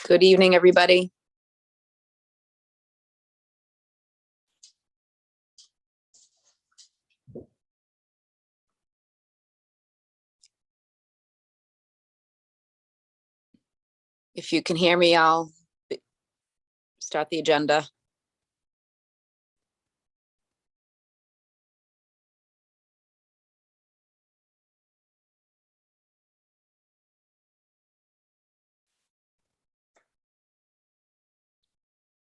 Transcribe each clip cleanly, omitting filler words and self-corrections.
Good evening, everybody. If you can hear me, I'll start the agenda.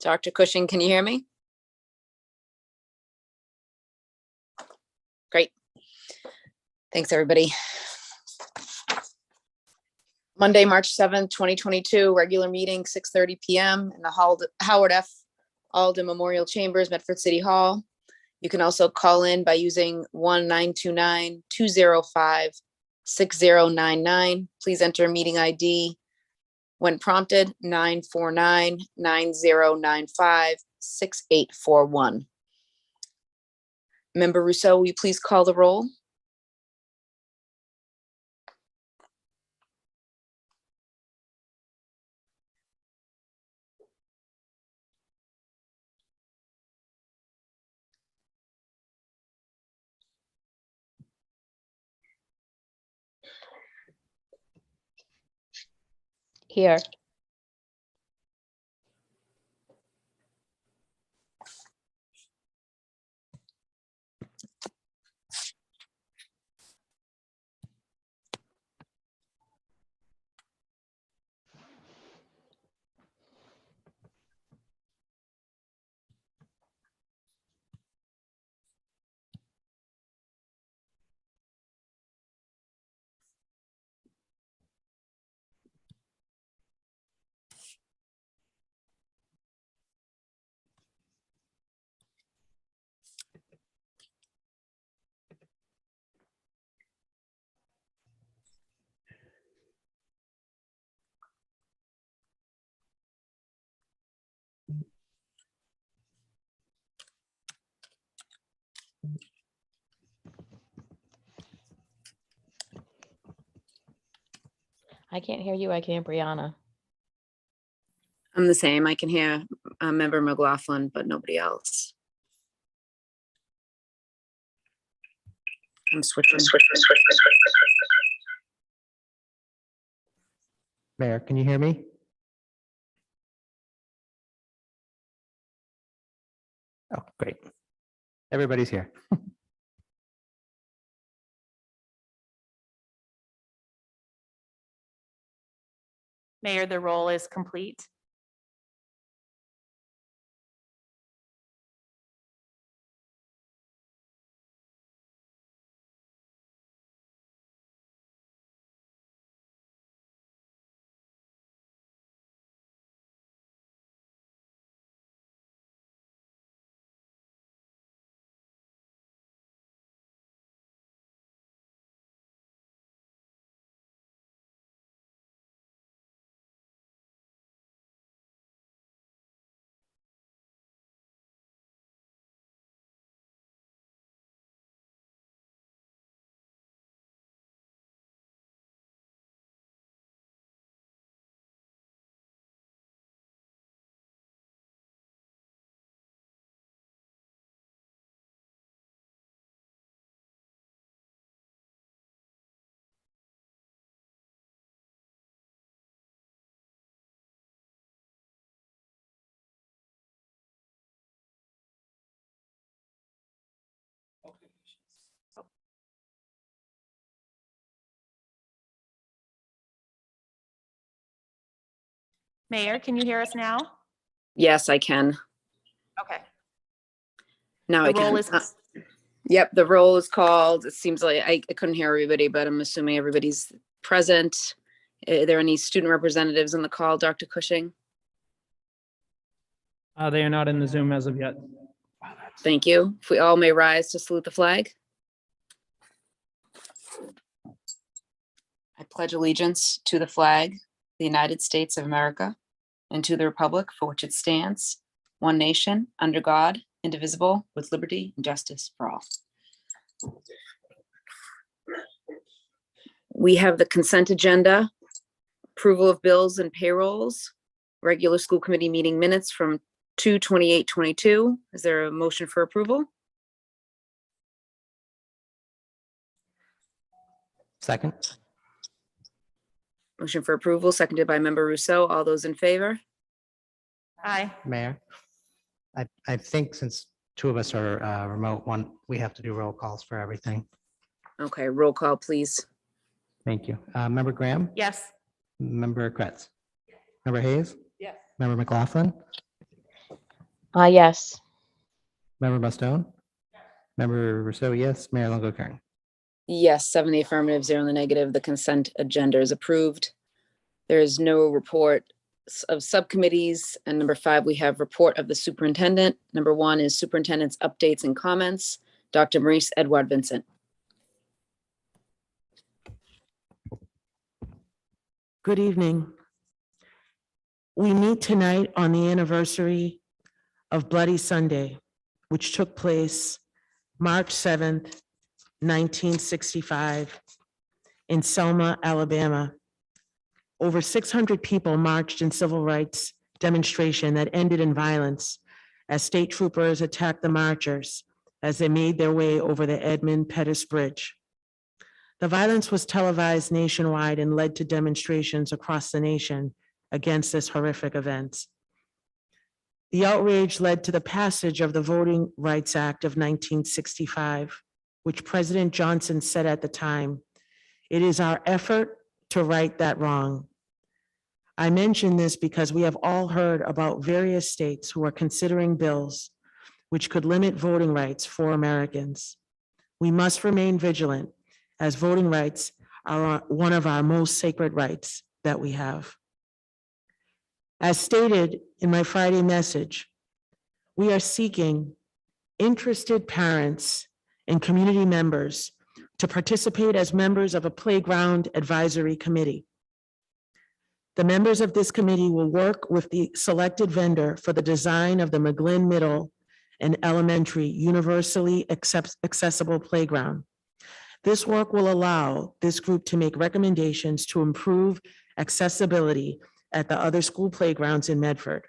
Dr. Cushing, can you hear me? Great. Thanks, everybody. Monday, March 7th, 2022, regular meeting, 6:30 p.m. in the Howard F. Alden Memorial Chambers, Medford City Hall. You can also call in by using 1-929-205-6099. Please enter meeting ID when prompted, 949-9095-6841. Member Rousseau, will you please call the roll? Here. I can't hear you. I can hear Brianna. I'm the same. I can hear Member McLaughlin, but nobody else. I'm switching. Mayor, can you hear me? Oh, great. Everybody's here. Mayor, the roll is complete. Mayor, can you hear us now? Yes, I can. Okay. Now I The roll can. is Yep, the roll is called. It seems like I couldn't hear everybody, but I'm assuming everybody's present. Are there any student representatives on the call, Dr. Cushing? They are not in the Zoom as of yet. Thank you. If we all may rise to salute the flag. I pledge allegiance to the flag, the United States of America, and to the republic for which it stands, one nation, under God, indivisible, with liberty and justice for all. We have the consent agenda, approval of bills and payrolls. regular school committee meeting minutes from 2/28/22. Is there a motion for approval? Second. Motion for approval, seconded by member Rousseau. All those in favor? Aye. Mayor. I think since two of us are remote, we have to do roll calls for everything. Okay, roll call, please. Thank you. Member Graham, Yes. member Kretz, member Hayes, Yes. member McLaughlin, Yes. member Mustone, member Rousseau, yes, Mayor Longo Kern. Yes, 7 in the affirmative, 0 in the negative. The consent agenda is approved. There is no report of subcommittees. And number 5, we have report of the superintendent. Number 1 is superintendent's updates and comments. Dr. Maurice Edouard Vincent. Good evening. We meet tonight on the anniversary of Bloody Sunday, which took place March 7th, 1965 in Selma, Alabama. Over 600 people marched in civil rights demonstration that ended in violence as state troopers attacked the marchers as they made their way over the Edmund Pettus Bridge. The violence was televised nationwide and led to demonstrations across the nation against this horrific event. The outrage led to the passage of the Voting Rights Act of 1965, which President Johnson said at the time, "It is our effort to right that wrong." I mention this because we have all heard about various states who are considering bills which could limit voting rights for Americans. We must remain vigilant, as voting rights are one of our most sacred rights that we have. As stated in my Friday message, we are seeking interested parents and community members to participate as members of a playground advisory committee. The members of this committee will work with the selected vendor for the design of the McGlynn Middle and Elementary universally accessible playground. This work will allow this group to make recommendations to improve accessibility at the other school playgrounds in Medford.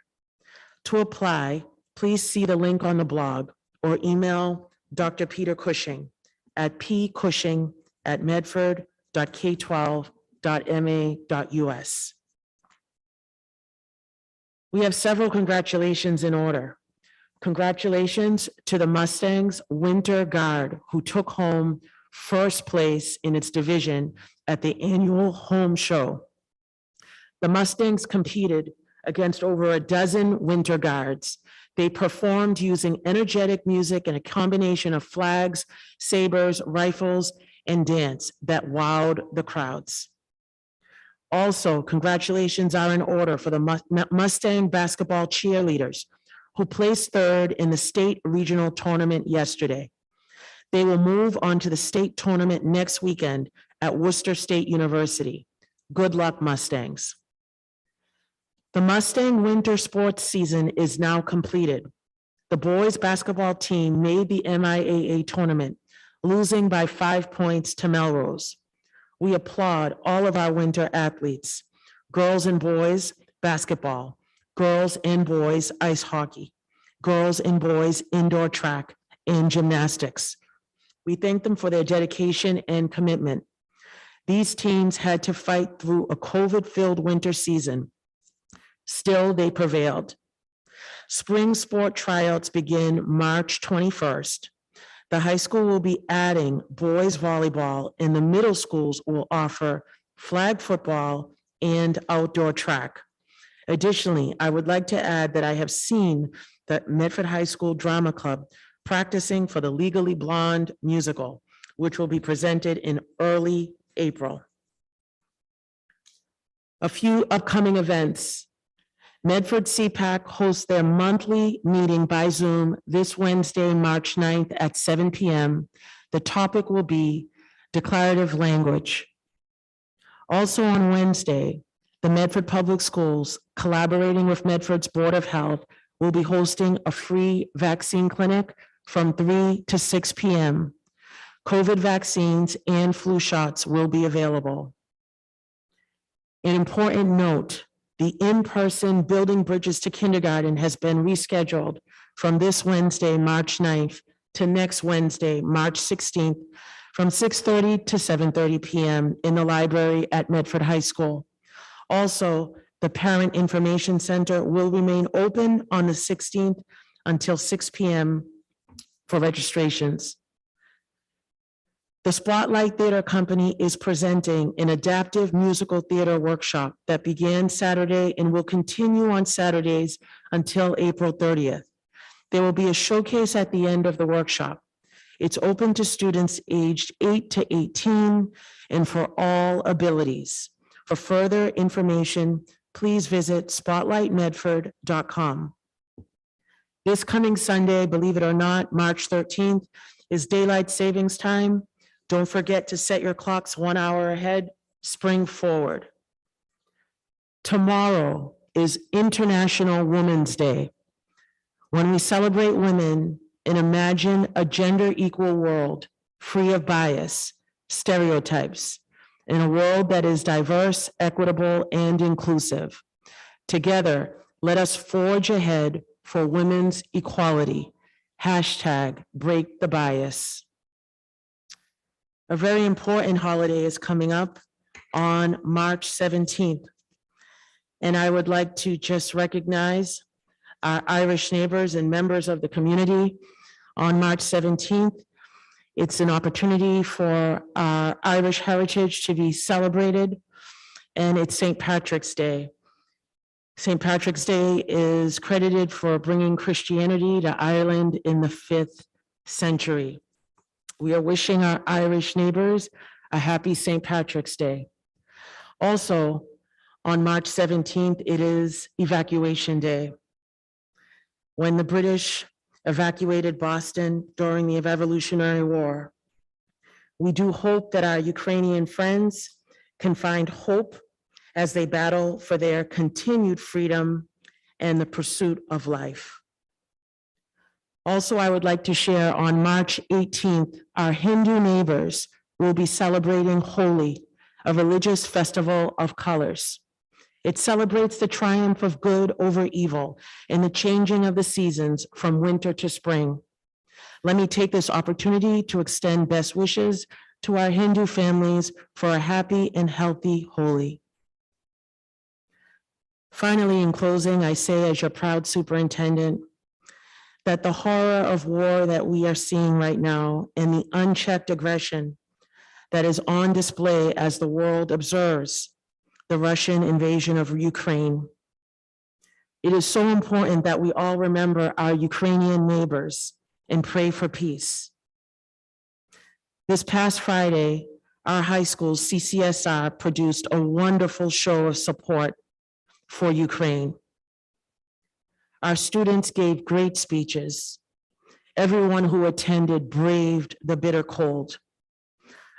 To apply, please see the link on the blog or email Dr. Peter Cushing at pcushing@medford.k12.ma.us. We have several congratulations in order. Congratulations to the Mustangs Winter Guard, who took home first place in its division at the annual home show. The Mustangs competed against over a dozen Winter Guards. They performed using energetic music and a combination of flags, sabers, rifles, and dance that wowed the crowds. Also, congratulations are in order for the Mustang basketball cheerleaders, who placed third in the state regional tournament yesterday. They will move on to the state tournament next weekend at Worcester State University. Good luck, Mustangs. The Mustang winter sports season is now completed. The boys basketball team made the MIAA tournament, losing by 5 points to Melrose. We applaud all of our winter athletes, girls and boys basketball, girls and boys ice hockey, girls and boys indoor track and gymnastics. We thank them for their dedication and commitment. These teams had to fight through a COVID-filled winter season. Still, they prevailed. Spring sport tryouts begin March 21st. The high school will be adding boys volleyball, and the middle schools will offer flag football and outdoor track. Additionally, I would like to add that I have seen the Medford High School Drama Club practicing for the Legally Blonde musical, which will be presented in early April. A few upcoming events. Medford CPAC hosts their monthly meeting by Zoom this Wednesday, March 9th at 7 p.m. The topic will be declarative language. Also on Wednesday, the Medford Public Schools, collaborating with Medford's Board of Health, will be hosting a free vaccine clinic from 3 to 6 p.m. COVID vaccines and flu shots will be available. An important note, The in-person Building Bridges to Kindergarten has been rescheduled from this Wednesday, March 9th, to next Wednesday, March 16th, from 6:30 to 7:30 PM in the library at Medford High School. Also, the Parent Information Center will remain open on the 16th until 6 PM for registrations. The Spotlight Theater Company is presenting an adaptive musical theater workshop that began Saturday and will continue on Saturdays until April 30th. There will be a showcase at the end of the workshop. It's open to students aged 8 to 18 and for all abilities. For further information, please visit spotlightmedford.com. This coming Sunday, believe it or not, March 13th, is daylight savings time. Don't forget to set your clocks 1 hour ahead, spring forward. Tomorrow is International Women's Day, when we celebrate women and imagine a gender equal world, free of bias, stereotypes, in a world that is diverse, equitable, and inclusive. Together, let us forge ahead for women's equality. #Break the bias. A very important holiday is coming up on March 17th. And I would like to just recognize our Irish neighbors and members of the community on March 17th. It's an opportunity for our Irish heritage to be celebrated, and it's St. Patrick's Day. St. Patrick's Day is credited for bringing Christianity to Ireland in the 5th century. We are wishing our Irish neighbors a happy St. Patrick's Day. Also, on March 17th, it is Evacuation Day. When the British evacuated Boston during the Revolutionary War, we do hope that our Ukrainian friends can find hope as they battle for their continued freedom and the pursuit of life. Also, I would like to share on March 18th, our Hindu neighbors will be celebrating Holi, a religious festival of colors. It celebrates the triumph of good over evil and the changing of the seasons from winter to spring. Let me take this opportunity to extend best wishes to our Hindu families for a happy and healthy Holi. Finally, in closing, I say as your proud superintendent, that the horror of war that we are seeing right now and the unchecked aggression that is on display as the world observes the Russian invasion of Ukraine. It is so important that we all remember our Ukrainian neighbors and pray for peace. This past Friday, our high school CCSR produced a wonderful show of support for Ukraine. Our students gave great speeches. Everyone who attended braved the bitter cold.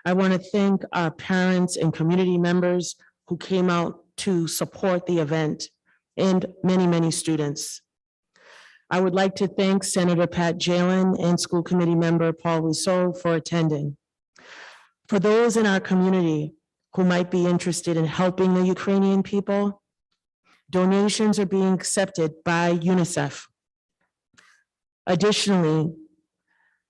I want to thank our parents and community members who came out to support the event, and many, many students. I would like to thank Senator Pat Jalen and school committee member Paul Rousseau for attending. For those in our community who might be interested in helping the Ukrainian people, donations are being accepted by UNICEF. Additionally,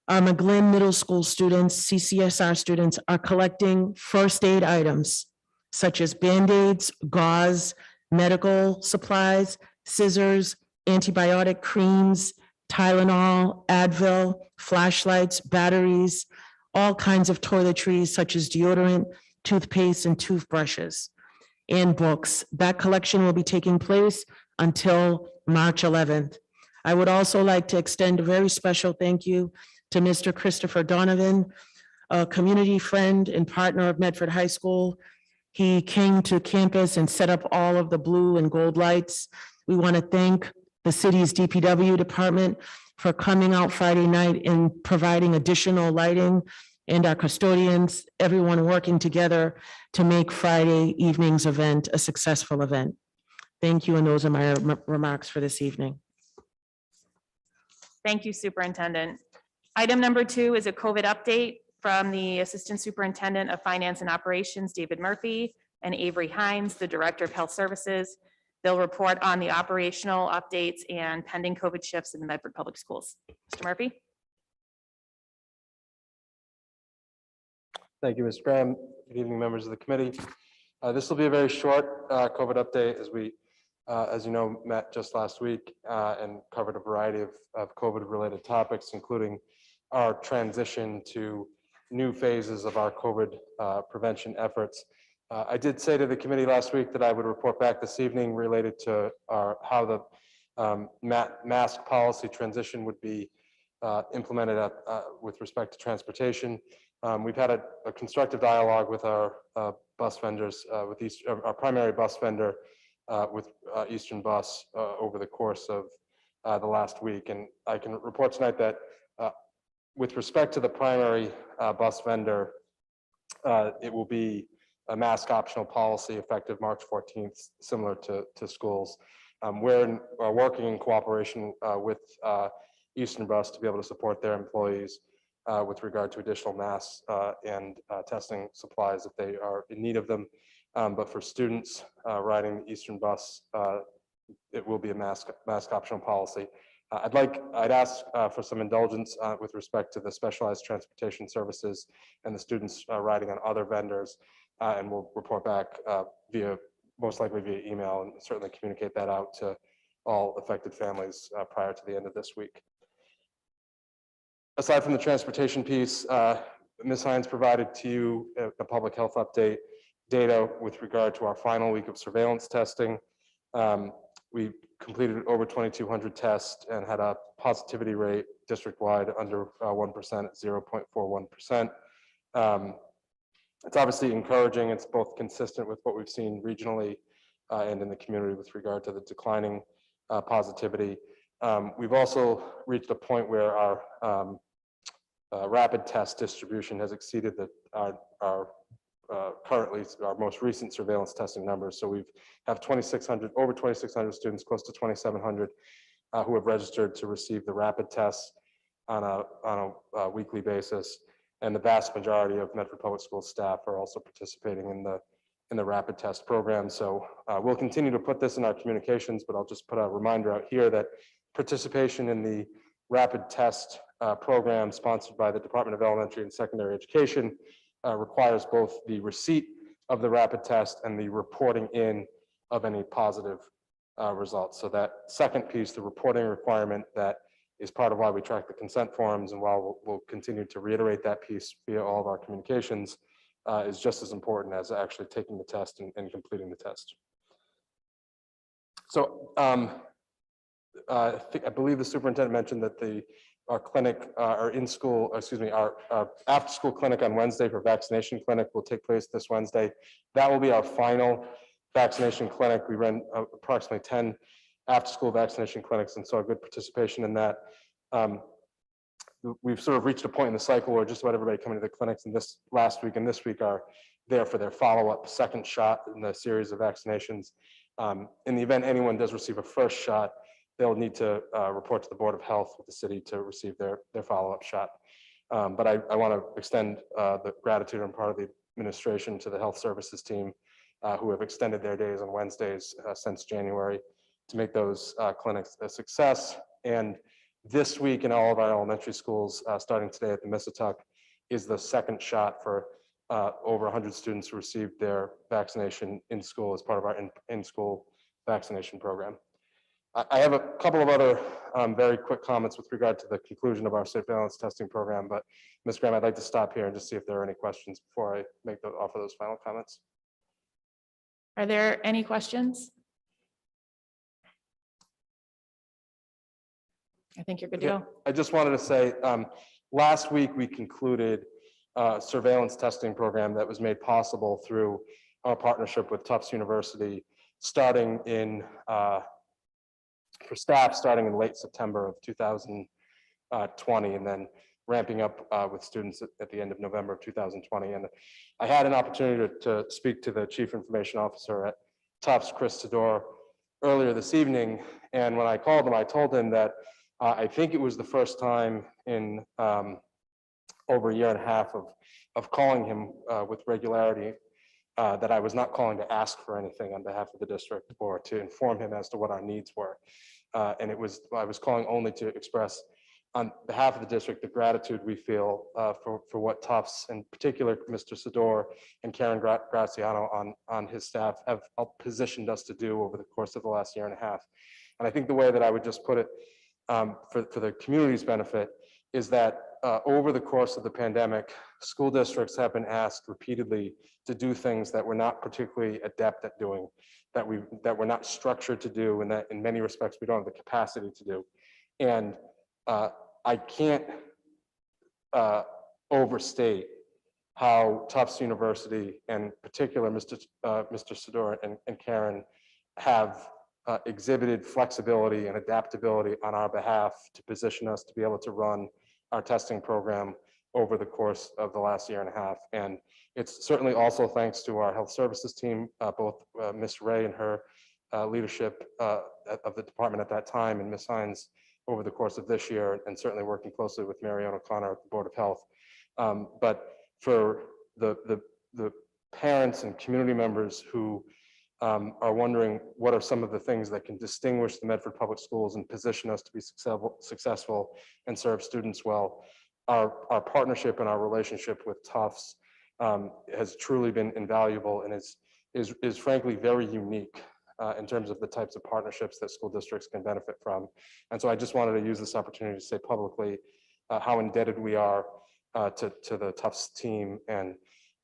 our McGlynn Middle School students, CCSR students, are collecting first aid items such as Band-Aids, gauze, medical supplies, scissors, antibiotic creams, Tylenol, Advil, flashlights, batteries, all kinds of toiletries such as deodorant, toothpaste, and toothbrushes, and books. That collection will be taking place until March 11th. I would also like to extend a very special thank you to Mr. Christopher Donovan, a community friend and partner of Medford High School. He came to campus and set up all of the blue and gold lights. We want to thank the city's DPW department for coming out Friday night and providing additional lighting, and our custodians, everyone working together to make Friday evening's event a successful event. Thank you, and those are my remarks for this evening. Thank you, Superintendent. Item number 2 is a COVID update from the Assistant Superintendent of Finance and Operations, David Murphy, and Avery Hines, the Director of Health Services. They'll report on the operational updates and pending COVID shifts in the Medford Public Schools. Mr. Murphy? Thank you, Ms. Graham. Good evening, members of the committee. This will be a very short COVID update as you know, met just last week and covered a variety of COVID-related topics, including our transition to new phases of our COVID prevention efforts. I did say to the committee last week that I would report back this evening related to how the mask policy transition would be implemented with respect to transportation. We've had a constructive dialogue with our bus vendors, our primary bus vendor with Eastern Bus over the course of the last week. And I can report tonight that with respect to the primary bus vendor, it will be a mask optional policy effective March 14th, similar to schools. We're working in cooperation with Eastern Bus to be able to support their employees with regard to additional masks and testing supplies if they are in need of them. But for students riding the Eastern Bus, it will be a mask optional policy. I'd ask for some indulgence with respect to the specialized transportation services and the students riding on other vendors, and we'll report back most likely via email, and certainly communicate that out to all affected families prior to the end of this week. Aside from the transportation piece, Ms. Hines provided to you a public health update data with regard to our final week of surveillance testing. We completed over 2,200 tests and had a positivity rate district-wide under 1% at 0.41%. It's obviously encouraging. It's both consistent with what we've seen regionally and in the community with regard to the declining positivity. We've also reached a point where our rapid test distribution has exceeded our currently our most recent surveillance testing numbers. So we have over 2,600 students, close to 2,700 who have registered to receive the rapid tests on a weekly basis. And the vast majority of Medford Public Schools staff are also participating in the rapid test program. So we'll continue to put this in our communications, but I'll just put a reminder out here that participation in the rapid test program sponsored by the Department of Elementary and Secondary Education requires both the receipt of the rapid test and the reporting in of any positive results. So that second piece, the reporting requirement, that is part of why we track the consent forms, and while we'll continue to reiterate that piece via all of our communications, is just as important as actually taking the test and completing the test. So I believe the superintendent mentioned that our clinic, our after-school clinic on Wednesday for Vaccination Clinic will take place this Wednesday. That will be our final vaccination clinic. We ran approximately 10 after-school vaccination clinics and saw good participation in that. We've sort of reached a point in the cycle where just about everybody coming to the clinics in this last week and this week are there for their follow-up second shot in the series of vaccinations. In the event anyone does receive a first shot, they'll need to report to the Board of Health with the city to receive their follow-up shot. But I want to extend the gratitude on part of the administration to the health services team who have extended their days on Wednesdays since January to make those clinics a success. And this week in all of our elementary schools, starting today at the Misatuck, is the second shot for over 100 students who received their vaccination in school as part of our in-school vaccination program. I have a couple of other very quick comments with regard to the conclusion of our surveillance testing program, but Ms. Graham, I'd like to stop here and just see if there are any questions before I offer those final comments. Are there any questions? I think you're good to go. I just wanted to say, last week we concluded a surveillance testing program that was made possible through our partnership with Tufts University, starting in for staff starting in late September of 2020, and then ramping up with students at the end of November of 2020. And I had an opportunity to speak to the Chief Information Officer at Tufts, Chris Tedor, earlier this evening. And when I called him, I told him that I think it was the first time in over a year and a half of calling him with regularity that I was not calling to ask for anything on behalf of the district or to inform him as to what our needs were. And I was calling only to express on behalf of the district the gratitude we feel for what Tufts, in particular Mr. Sador and Karen Graziano on his staff have positioned us to do over the course of the last year and a half. And I think the way that I would just put it for the community's benefit is that over the course of the pandemic, school districts have been asked repeatedly to do things that we're not particularly adept at doing, that we're not structured to do, and that in many respects we don't have the capacity to do. And I can't overstate how Tufts University, and in particular Mr. Sador and Karen, have exhibited flexibility and adaptability on our behalf to position us to be able to run our testing program over the course of the last year and a half. And it's certainly also thanks to our health services team, both Ms. Ray and her leadership of the department at that time, and Ms. Hines over the course of this year, and certainly working closely with Marianne O'Connor at the Board of Health. But for the parents and community members who are wondering what are some of the things that can distinguish the Medford Public Schools and position us to be successful and serve students well, our partnership and our relationship with Tufts has truly been invaluable and is frankly very unique in terms of the types of partnerships that school districts can benefit from. And so I just wanted to use this opportunity to say publicly how indebted we are to the Tufts team and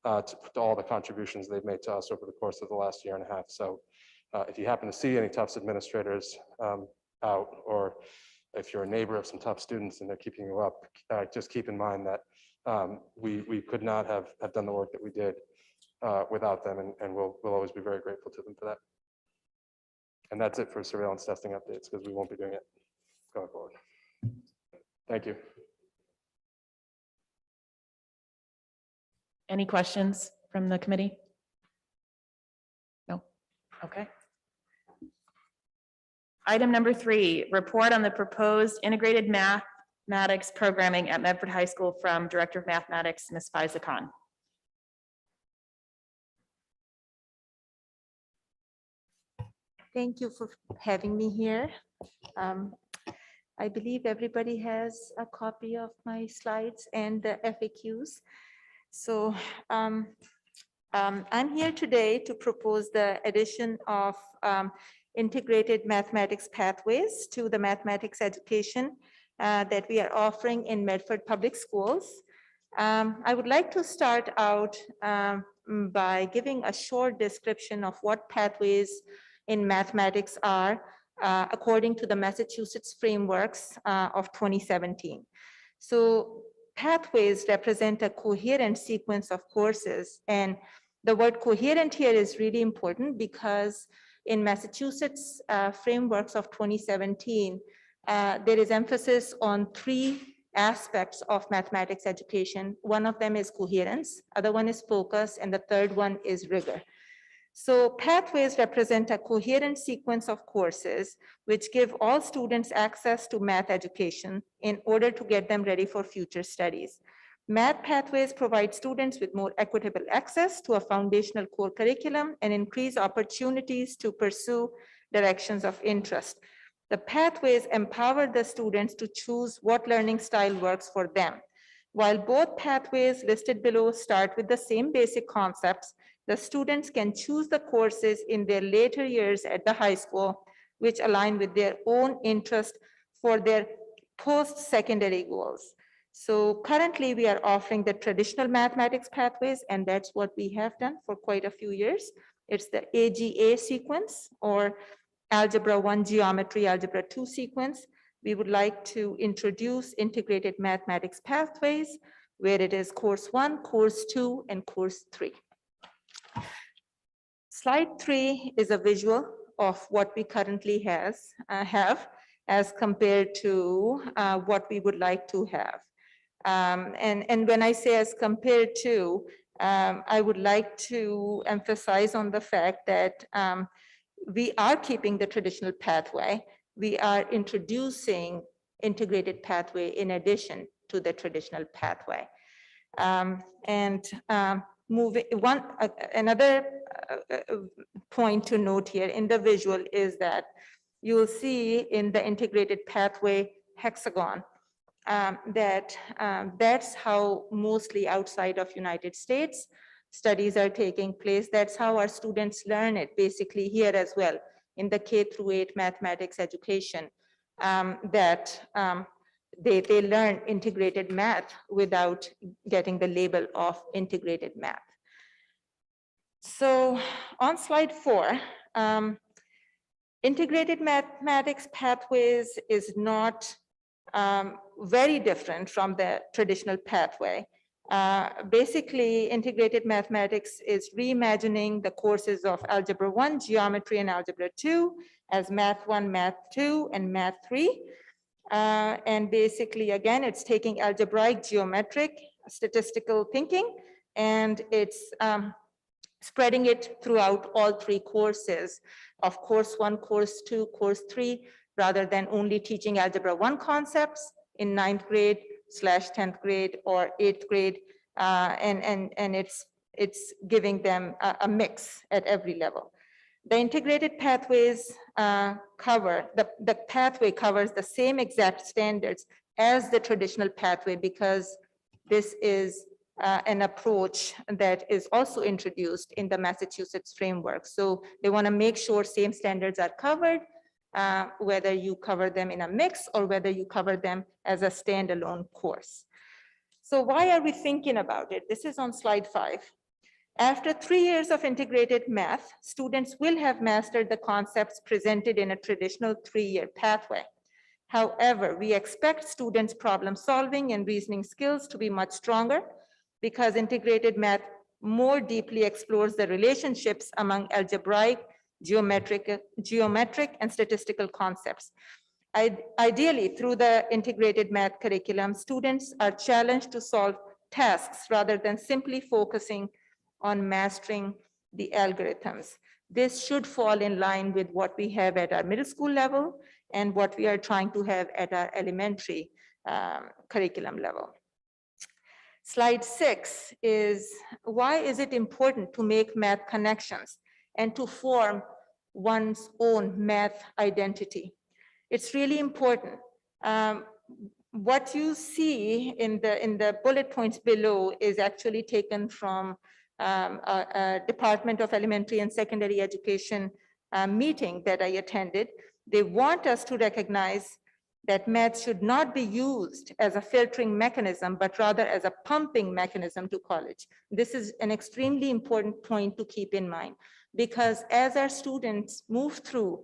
to all the contributions they've made to us over the course of the last year and a half. So if you happen to see any Tufts administrators out, or if you're a neighbor of some Tufts students and they're keeping you up, just keep in mind that we could not have done the work that we did without them, and we'll always be very grateful to them for that. And that's it for surveillance testing updates, because we won't be doing it going forward. Thank you. Any questions from the committee? No? Okay. Item number 3, report on the proposed integrated mathematics programming at Medford High School from Director of Mathematics, Ms. Fisacon. Thank you for having me here. I believe everybody has a copy of my slides and the FAQs. So I'm here today to propose the addition of integrated mathematics pathways to the mathematics education that we are offering in Medford Public Schools. I would like to start out by giving a short description of what pathways in mathematics are according to the Massachusetts frameworks of 2017. So pathways represent a coherent sequence of courses, and the word coherent here is really important because in Massachusetts frameworks of 2017, there is emphasis on 3 aspects of mathematics education. One of them is coherence, other one is focus, and the third one is rigor. So pathways represent a coherent sequence of courses which give all students access to math education in order to get them ready for future studies. Math pathways provide students with more equitable access to a foundational core curriculum and increase opportunities to pursue directions of interest. The pathways empower the students to choose what learning style works for them. While both pathways listed below start with the same basic concepts, the students can choose the courses in their later years at the high school, which align with their own interest for their post-secondary goals. So currently we are offering the traditional mathematics pathways, and that's what we have done for quite a few years. It's the AGA sequence, or Algebra 1 Geometry, Algebra 2 sequence. We would like to introduce integrated mathematics pathways, where it is course 1, course 2, and course 3. Slide 3 is a visual of what we currently have as compared to what we would like to have. And when I say as compared to, I would like to emphasize on the fact that we are keeping the traditional pathway. We are introducing integrated pathway in addition to the traditional pathway. Another point to note here in the visual is that you will see in the integrated pathway hexagon that's how mostly outside of United States studies are taking place. That's how our students learn it basically here as well in the K through 8 mathematics education, they learn integrated math without getting the label of integrated math. So on slide 4, integrated mathematics pathways is not very different from the traditional pathway. Basically, integrated mathematics is reimagining the courses of Algebra 1, Geometry, and Algebra 2 as Math 1, Math 2, and Math 3. And basically, again, it's taking algebraic, geometric, statistical thinking, and it's spreading it throughout all 3 courses of course 1, course 2, course 3, rather than only teaching Algebra 1 concepts in 9th grade / 10th grade or 8th grade. And it's giving them a mix at every level. The integrated pathways the pathway covers the same exact standards as the traditional pathway because this is an approach that is also introduced in the Massachusetts framework. So they want to make sure same standards are covered, whether you cover them in a mix or whether you cover them as a standalone course. So why are we thinking about it? This is on slide 5. After 3 years of integrated math, students will have mastered the concepts presented in a traditional 3-year pathway. However, we expect students' problem solving and reasoning skills to be much stronger because integrated math more deeply explores the relationships among algebraic, geometric, and statistical concepts. Ideally, through the integrated math curriculum, students are challenged to solve tasks rather than simply focusing on mastering the algorithms. This should fall in line with what we have at our middle school level and what we are trying to have at our elementary curriculum level. Slide 6 is why is it important to make math connections and to form one's own math identity? It's really important. What you see in the bullet points below is actually taken from a Department of Elementary and Secondary Education meeting that I attended. They want us to recognize that math should not be used as a filtering mechanism, but rather as a pumping mechanism to college. This is an extremely important point to keep in mind, because as our students move through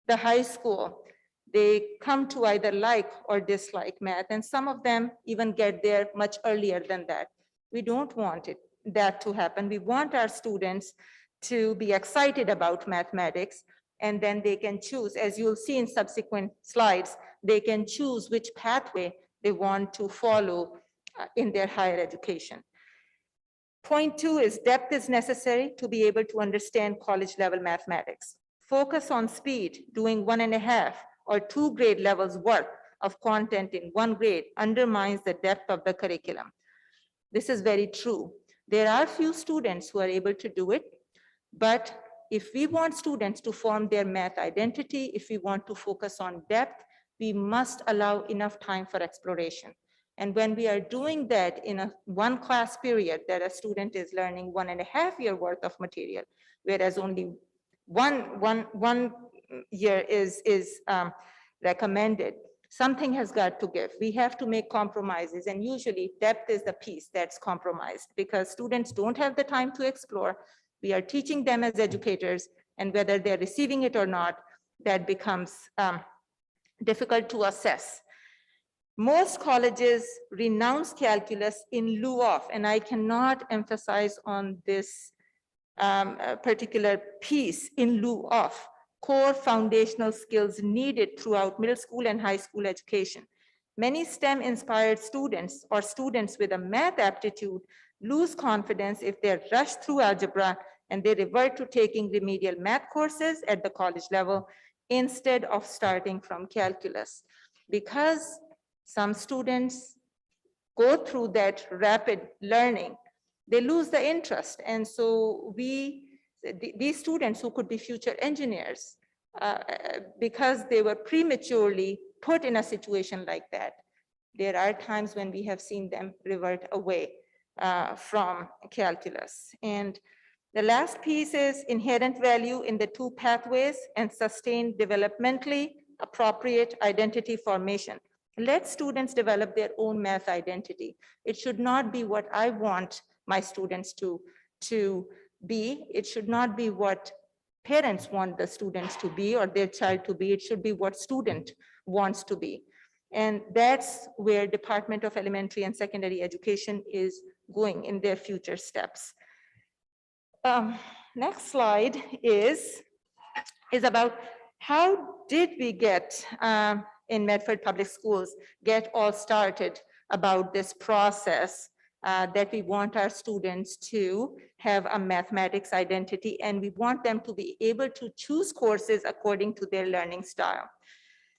the high school, they come to either like or dislike math, and some of them even get there much earlier than that. We don't want that to happen. We want our students to be excited about mathematics, and then they can choose, as you'll see in subsequent slides, they can choose which pathway they want to follow in their higher education. Point 2 is depth is necessary to be able to understand college level mathematics. Focus on speed, doing 1.5 or 2 grade levels worth of content in 1 grade undermines the depth of the curriculum. This is very true. There are few students who are able to do it, but if we want students to form their math identity, if we want to focus on depth, we must allow enough time for exploration. And when we are doing that in a 1 class period that a student is learning 1.5 year worth of material, whereas only one year is recommended, something has got to give. We have to make compromises, and usually depth is the piece that's compromised because students don't have the time to explore. We are teaching them as educators, and whether they're receiving it or not, that becomes difficult to assess. Most colleges renounce calculus in lieu of, and I cannot emphasize on this particular piece, in lieu of core foundational skills needed throughout middle school and high school education. Many STEM-inspired students or students with a math aptitude lose confidence if they're rushed through algebra and they revert to taking remedial math courses at the college level instead of starting from calculus. Because some students go through that rapid learning they lose the interest. And so these students who could be future engineers, because they were prematurely put in a situation like that, there are times when we have seen them revert away from calculus. And the last piece is inherent value in the two pathways and sustained developmentally appropriate identity formation. Let students develop their own math identity. It should not be what I want my students to be. It should not be what parents want the students to be or their child to be. It should be what student wants to be. And that's where Department of Elementary and Secondary Education is going in their future steps. Next slide is about how did we get in Medford Public Schools get all started about this process that we want our students to have a mathematics identity, and we want them to be able to choose courses according to their learning style.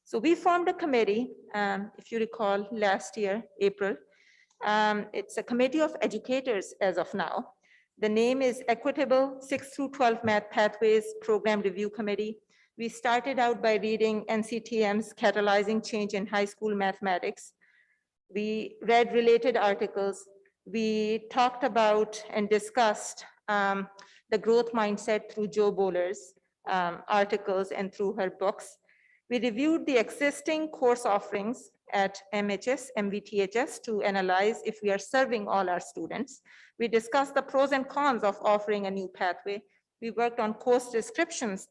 So we formed a committee, if you recall, last year, April. It's a committee of educators as of now. The name is Equitable 6 through 12 Math Pathways Program Review Committee. We started out by reading NCTM's Catalyzing Change in High School Mathematics. We read related articles. We talked about and discussed the growth mindset through Jo Boaler's articles and through her books. We reviewed the existing course offerings at MHS, MVTHS to analyze if we are serving all our students. We discussed the pros and cons of offering a new pathway. We worked on course descriptions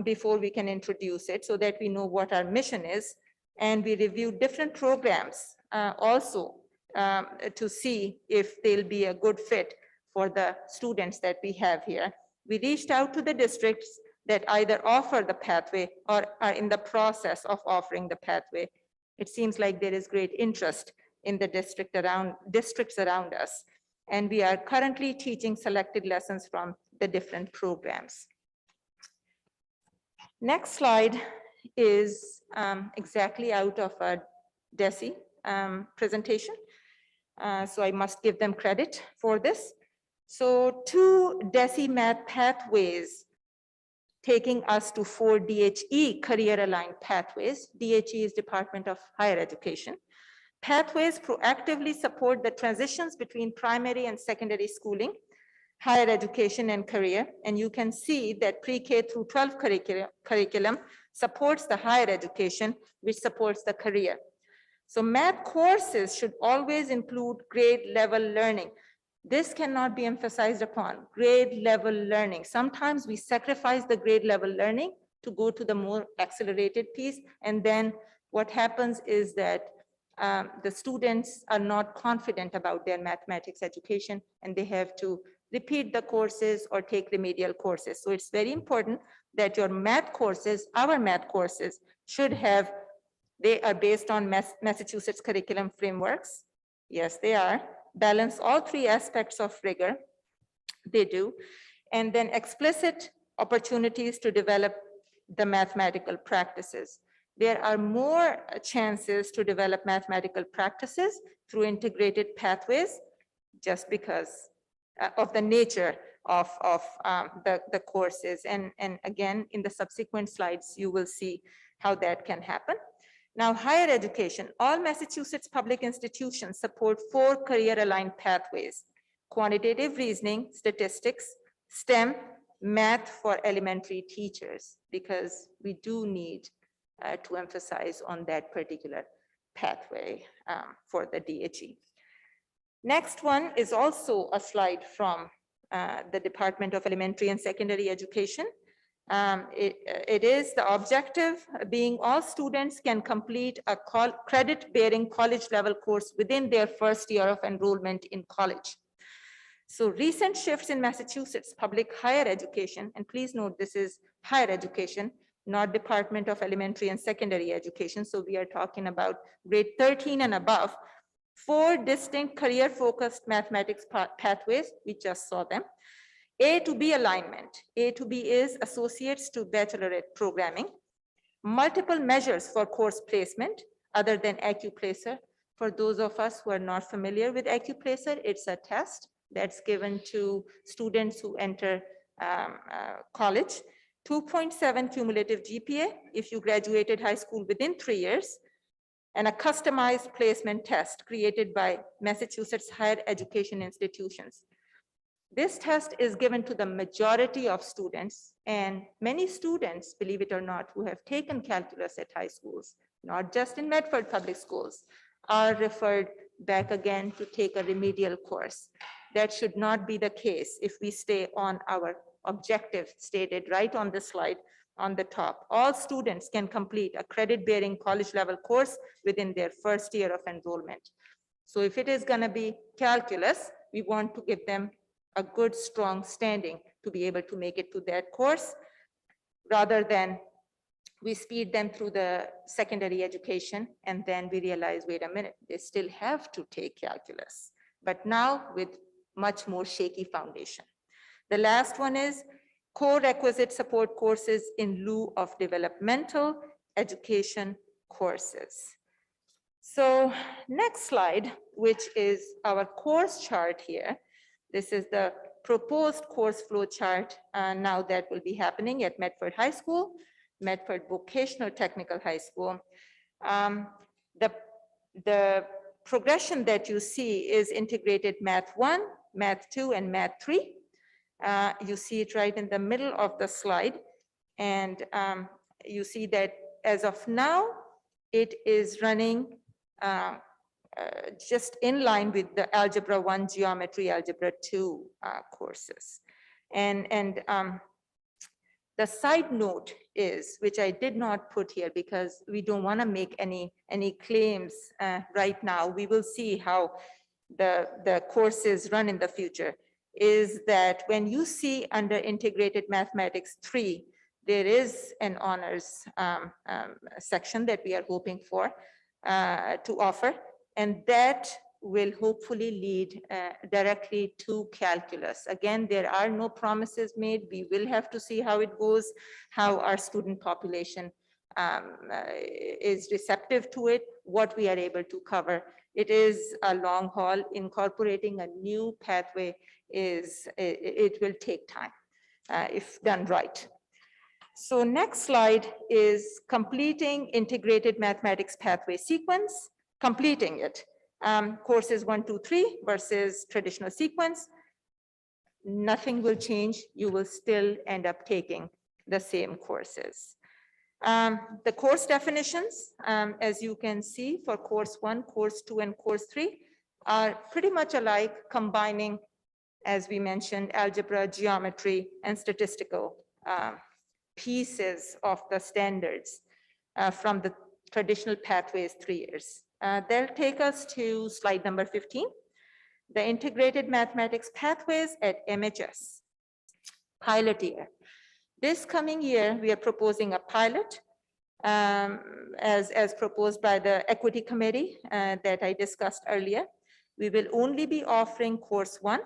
before we can introduce it so that we know what our mission is. And we reviewed different programs also to see if they'll be a good fit for the students that we have here. We reached out to the districts that either offer the pathway or are in the process of offering the pathway. It seems like there is great interest in the districts around us. And we are currently teaching selected lessons from the different programs. Next slide is exactly out of a DESI presentation. So I must give them credit for this. So 2 DESI math pathways taking us to 4 DHE career-aligned pathways. DHE is Department of Higher Education. Pathways proactively support the transitions between primary and secondary schooling, higher education, and career. And you can see that pre-K through 12 curriculum supports the higher education, which supports the career. So math courses should always include grade level learning. This cannot be emphasized upon, grade level learning. Sometimes we sacrifice the grade level learning to go to the more accelerated piece. And then what happens is that the students are not confident about their mathematics education and they have to repeat the courses or take remedial courses. So it's very important that your math courses, our math courses, should have, they are based on Massachusetts curriculum frameworks. Yes, they are. Balance all 3 aspects of rigor. They do. And then explicit opportunities to develop the mathematical practices. There are more chances to develop mathematical practices through integrated pathways just because of the nature of the courses. And again, in the subsequent slides, you will see how that can happen. Now, higher education, all Massachusetts public institutions support 4 career-aligned pathways: quantitative reasoning, statistics, STEM, math for elementary teachers, because we do need to emphasize on that particular pathway for the DHE. Next one is also a slide from the Department of Elementary and Secondary Education. It is the objective being all students can complete a credit-bearing college level course within their first year of enrollment in college. So recent shifts in Massachusetts public higher education, and please note this is higher education, not Department of Elementary and Secondary Education. So we are talking about grade 13 and above, 4 distinct career-focused mathematics pathways. We just saw them. A to B alignment. A to B is associates to baccalaureate programming. Multiple measures for course placement other than AccuPlacer. For those of us who are not familiar with AccuPlacer, it's a test that's given to students who enter college, 2.7 cumulative GPA if you graduated high school within 3 years, and a customized placement test created by Massachusetts higher education institutions. This test is given to the majority of students, and many students, believe it or not, who have taken calculus at high schools, not just in Medford public schools, are referred back again to take a remedial course. That should not be the case if we stay on our objective stated right on the slide on the top. All students can complete a credit-bearing college level course within their first year of enrollment. So if it is going to be calculus, we want to give them a good, strong standing to be able to make it to that course, rather than we speed them through the secondary education and then we realize, wait a minute, they still have to take calculus, but now with much more shaky foundation. The last one is co-requisite support courses in lieu of developmental education courses. So next slide, which is our course chart here. This is the proposed course flow chart now that will be happening at Medford High School, Medford Vocational Technical High School. The progression that you see is integrated Math 1, Math 2, and Math 3. You see it right in the middle of the slide. And you see that as of now, it is running just in line with the Algebra 1, Geometry, Algebra 2 courses. And the side note is, which I did not put here because we don't want to make any claims right now. We will see how the courses run in the future, is that when you see under Integrated Mathematics 3, there is an honors section that we are hoping for to offer, and that will hopefully lead directly to calculus. Again, there are no promises made. We will have to see how it goes, how our student population is receptive to it, what we are able to cover. It is a long haul. Incorporating a new pathway it will take time if done right. So next slide is completing integrated mathematics pathway sequence, completing it. Courses 1, 2, 3 versus traditional sequence. Nothing will change. You will still end up taking the same courses. The course definitions, as you can see for course 1, course 2, and course 3 are pretty much alike, combining, as we mentioned, algebra, geometry, and statistical pieces of the standards from the traditional pathways 3 years. They'll take us to slide number 15, the integrated mathematics pathways at MHS, pilot year. This coming year, we are proposing a pilot as proposed by the equity committee that I discussed earlier. We will only be offering course 1,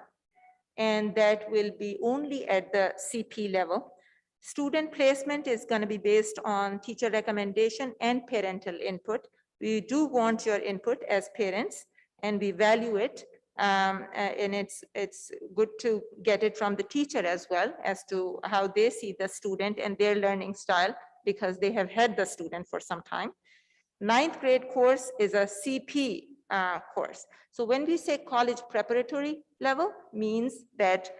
and that will be only at the CP level. Student placement is going to be based on teacher recommendation and parental input. We do want your input as parents, and we value it. And it's good to get it from the teacher as well as to how they see the student and their learning style, because they have had the student for some time. 9th grade course is a CP course. So when we say college preparatory level, means that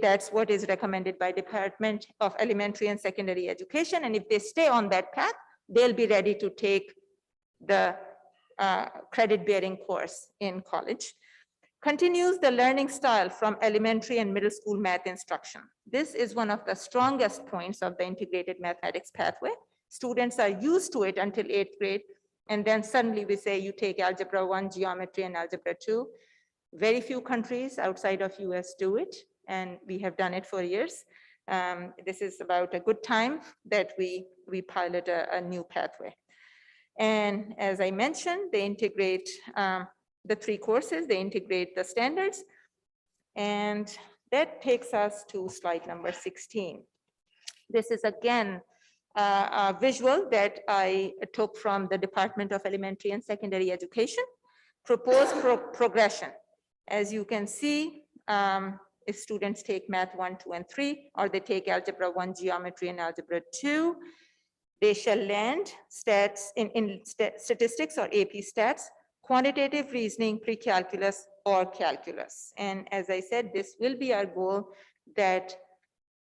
that's what is recommended by Department of Elementary and Secondary Education. And if they stay on that path, they'll be ready to take the credit-bearing course in college. Continues the learning style from elementary and middle school math instruction. This is one of the strongest points of the integrated mathematics pathway. Students are used to it until 8th grade, and then suddenly we say you take algebra 1, geometry, and algebra 2. Very few countries outside of US do it, and we have done it for years. This is about a good time that we pilot a new pathway. And as I mentioned, they integrate the 3 courses, they integrate the standards, and that takes us to slide number 16. This is again a visual that I took from the Department of Elementary and Secondary Education. Proposed progression. As you can see, if students take Math 1, 2, and 3, or they take Algebra 1, Geometry, and Algebra 2, they shall land statistics or AP stats, quantitative reasoning, pre-calculus, or calculus. And as I said, this will be our goal, that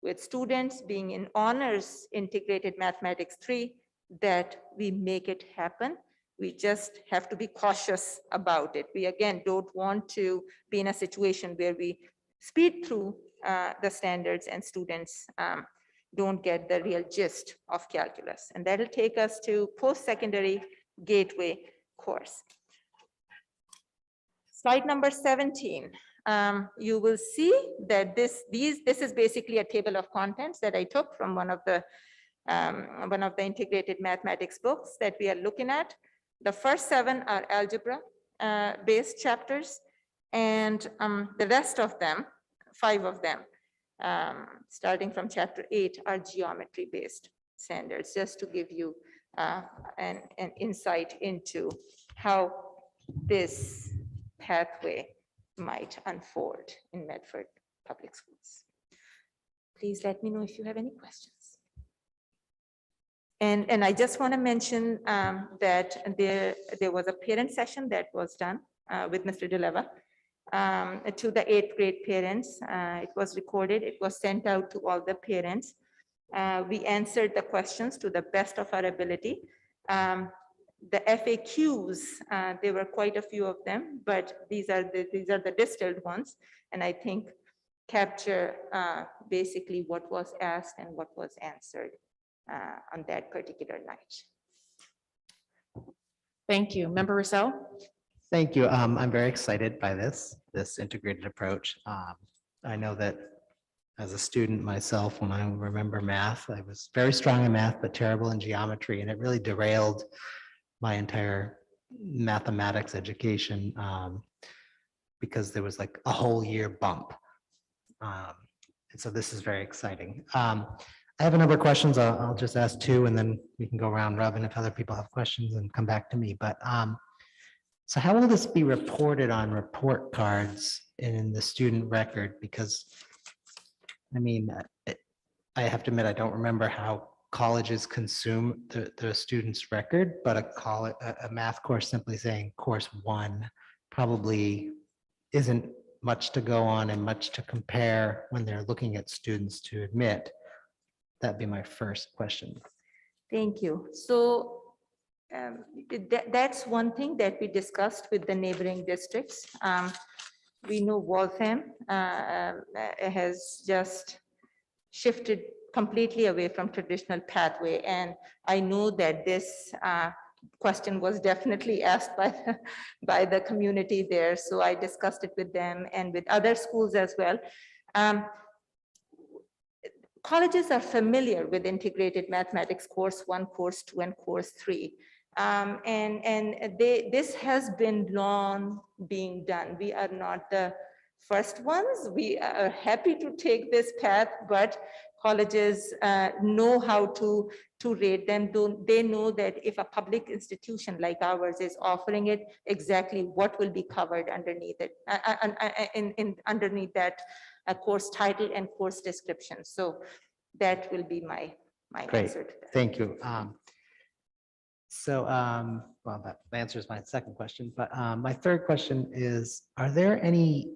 with students being in honors integrated mathematics 3, that we make it happen. We just have to be cautious about it. We again don't want to be in a situation where we speed through the standards and students don't get the real gist of calculus. And that'll take us to post-secondary gateway course. Slide number 17. You will see that this is basically a table of contents that I took from one of the integrated mathematics books that we are looking at. The first 7 are algebra based chapters, and the rest of them, 5 of them, starting from chapter 8, are geometry based standards, just to give you an insight into how this pathway might unfold in Medford Public Schools. Please let me know if you have any questions. And I just want to mention that there was a parent session that was done with Mr. DeLeva to the 8th grade parents. It was recorded, it was sent out to all the parents. We answered the questions to the best of our ability. The FAQs, there were quite a few of them, but these are the distilled ones, and I think capture basically what was asked and what was answered on that particular night. Thank you. Member Rousseau? Thank you. I'm very excited by this integrated approach. I know that as a student myself, when I remember math, I was very strong in math, but terrible in geometry, and it really derailed my entire mathematics education because there was like a whole year bump. And so this is very exciting. I have a number of questions. I'll just ask 2 and then we can go round robin if other people have questions and come back to me. But so how will this be reported on report cards in the student record? Because I mean, I have to admit, I don't remember how colleges consume the student's record, but a math course simply saying course 1 probably isn't much to go on and much to compare when they're looking at students to admit. That'd be my first question. Thank you. So that's one thing that we discussed with the neighboring districts. We know Waltham has just shifted completely away from traditional pathway, and I know that this question was definitely asked by the community there. So I discussed it with them and with other schools as well. Colleges are familiar with integrated mathematics course 1, course 2, and course 3. This has been long being done. We are not the first ones. We are happy to take this path, but colleges know how to rate them. They know that if a public institution like ours is offering it, exactly what will be covered underneath it, underneath that course title and course description. So that will be my Great. answer to that. Thank you. Well, that answers my second question, but my third question is, are there any,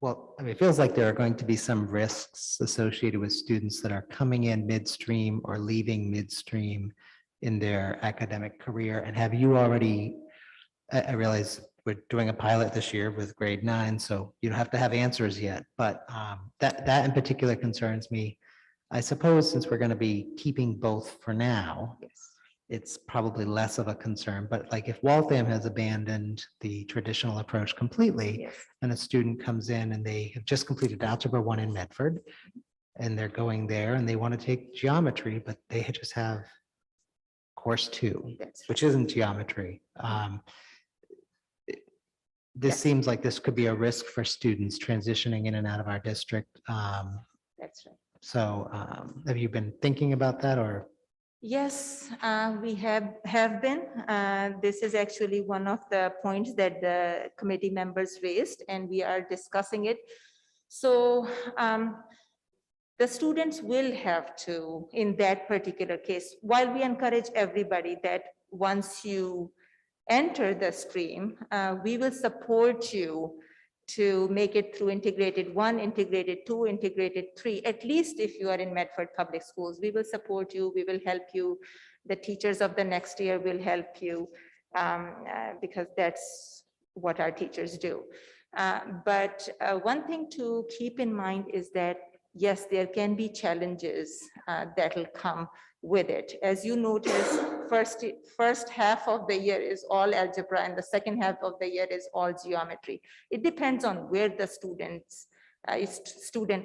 well, I mean, it feels like there are going to be some risks associated with students that are coming in midstream or leaving midstream in their academic career. And have you already, I realize we're doing a pilot this year with grade 9, so you don't have to have answers yet, but that in particular concerns me. I suppose since we're going to be keeping both for now, Yes. it's probably less of a concern, but like if Waltham has abandoned the traditional approach completely, Yes. and a student comes in and they have just completed Algebra 1 in Medford, and they're going there and they want to take geometry, but they just have course 2, That's which isn't geometry. This Yes. seems like this could be a risk for students transitioning in and out of our district. That's right. So have you been thinking about that, or? Yes, we have been. This is actually one of the points that the committee members raised, and we are discussing it. So the students will have to, in that particular case, while we encourage everybody that once you enter the stream, we will support you to make it through integrated 1, integrated 2, integrated 3, at least if you are in Medford Public Schools, we will support you, we will help you. The teachers of the next year will help you because that's what our teachers do. But one thing to keep in mind is that, yes, there can be challenges that will come with it. As you notice, first half of the year is all algebra and the second half of the year is all geometry. It depends on where the student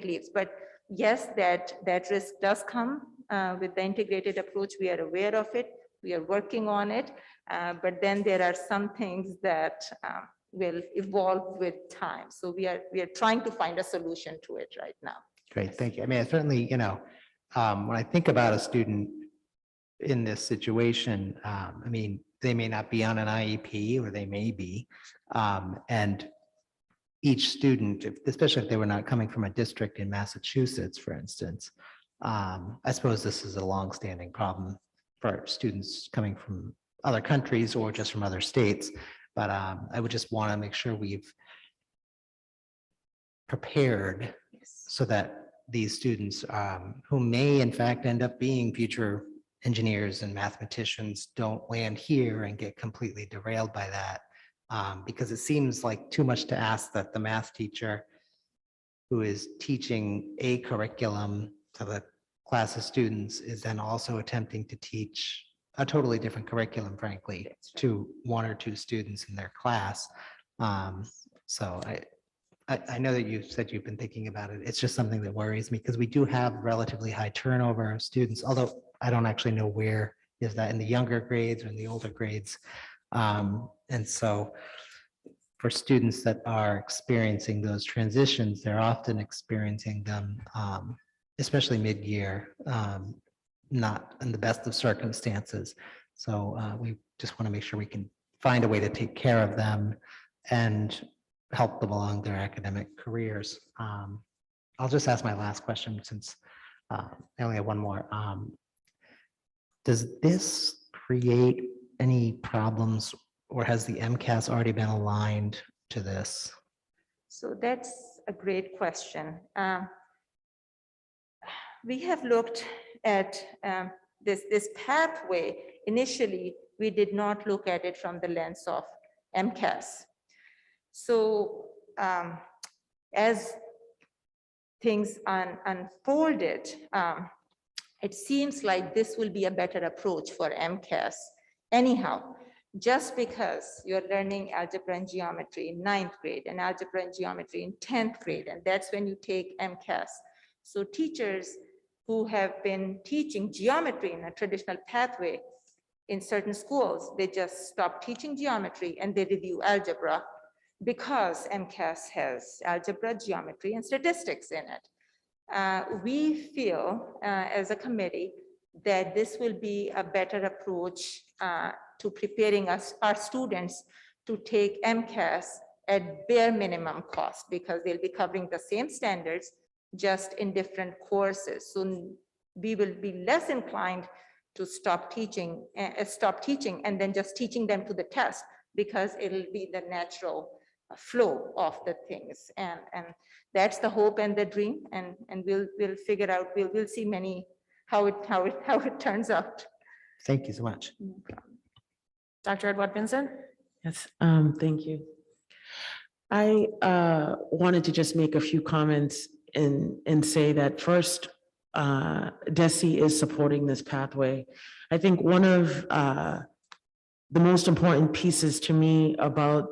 lives. But yes, that risk does come with the integrated approach. We are aware of it. We are working on it. But then there are some things that will evolve with time. So we are trying to find a solution to it right now. Great, thank you. I mean, I certainly, when I think about a student in this situation, I mean, they may not be on an IEP or they may be. And each student, especially if they were not coming from a district in Massachusetts, for instance, I suppose this is a longstanding problem for students coming from other countries or just from other states. But I would just want to make sure we've prepared so that these students who may in fact end up being future engineers and mathematicians don't land here and get completely derailed by that. Because it seems like too much to ask that the math teacher who is teaching a curriculum to the class of students is then also attempting to teach a totally different curriculum, frankly, to 1 or 2 students in their class. So I know that you said you've been thinking about it. It's just something that worries me because we do have relatively high turnover of students, although I don't actually know where is that in the younger grades or in the older grades. And so for students that are experiencing those transitions, they're often experiencing them, especially mid-year, not in the best of circumstances. So we just want to make sure we can find a way to take care of them and help them along their academic careers. I'll just ask my last question since I only have one more. Does this create any problems or has the MCAS already been aligned to this? So that's a great question. We have looked at this pathway. Initially, we did not look at it from the lens of MCAS. So as things unfolded, it seems like this will be a better approach for MCAS anyhow, just because you're learning algebra and geometry in 9th grade and algebra and geometry in 10th grade, and that's when you take MCAS. So teachers who have been teaching geometry in a traditional pathway in certain schools, they just stop teaching geometry and they review algebra because MCAS has algebra, geometry, and statistics in it. We feel as a committee that this will be a better approach to preparing our students to take MCAS at bare minimum cost because they'll be covering the same standards just in different courses. So we will be less inclined to stop teaching and then just teaching them to the test because it'll be the natural flow of the things. And that's the hope and the dream. And we'll figure out, we'll see how it turns out. Thank you so much. Dr. Edward Vincent? Yes, thank you. I wanted to just make a few comments and say that first, DESE is supporting this pathway. I think one of the most important pieces to me about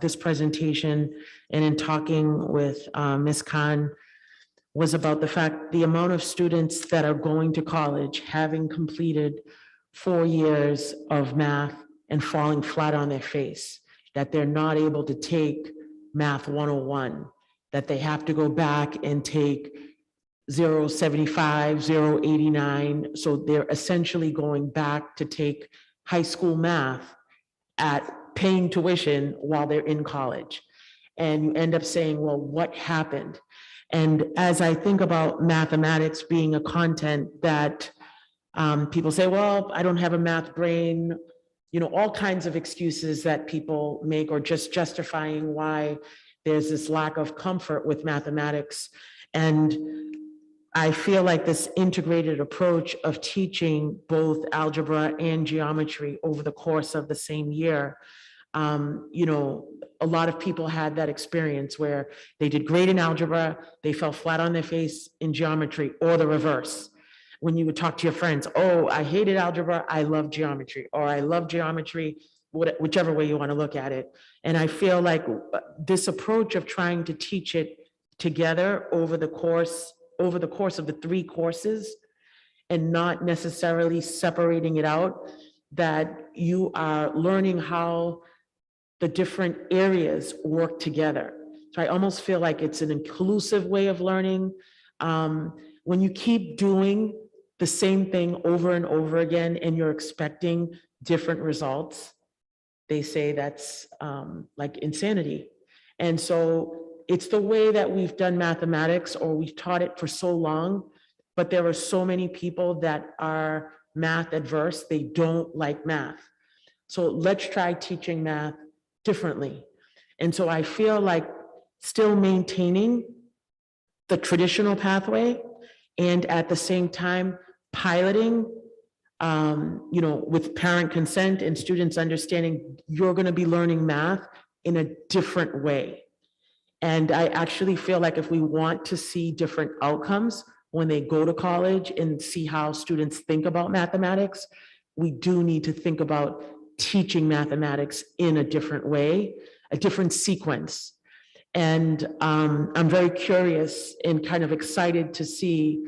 this presentation and in talking with Ms. Khan was about the fact the amount of students that are going to college having completed 4 years of math and falling flat on their face, that they're not able to take Math 101, that they have to go back and take 075, 089. So they're essentially going back to take high school math at paying tuition while they're in college. And you end up saying, well, what happened? And as I think about mathematics being a content that people say, well, I don't have a math brain, all kinds of excuses that people make, or just justifying why there's this lack of comfort with mathematics. And I feel like this integrated approach of teaching both algebra and geometry over the course of the same year, a lot of people had that experience where they did great in algebra, they fell flat on their face in geometry, or the reverse. When you would talk to your friends, oh, I hated algebra, I love geometry, or I love geometry, whichever way you want to look at it. And I feel like this approach of trying to teach it together over the course of the 3 courses, and not necessarily separating it out, that you are learning how the different areas work together. So I almost feel like it's an inclusive way of learning. When you keep doing the same thing over and over again and you're expecting different results, they say that's like insanity. And so it's the way that we've done mathematics, or we've taught it for so long, but there are so many people that are math adverse, they don't like math. So let's try teaching math differently. And so I feel like still maintaining the traditional pathway, and at the same time piloting, with parent consent and students understanding you're going to be learning math in a different way. And I actually feel like if we want to see different outcomes when they go to college and see how students think about mathematics, we do need to think about teaching mathematics in a different way, a different sequence. And I'm very curious and kind of excited to see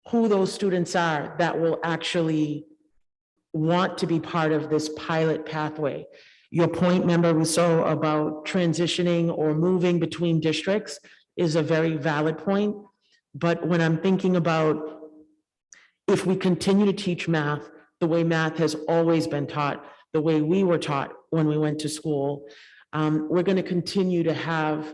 who those students are that will actually want to be part of this pilot pathway. Your point, Member Rousseau, about transitioning or moving between districts is a very valid point. But when I'm thinking about if we continue to teach math the way math has always been taught, the way we were taught when we went to school, we're going to continue to have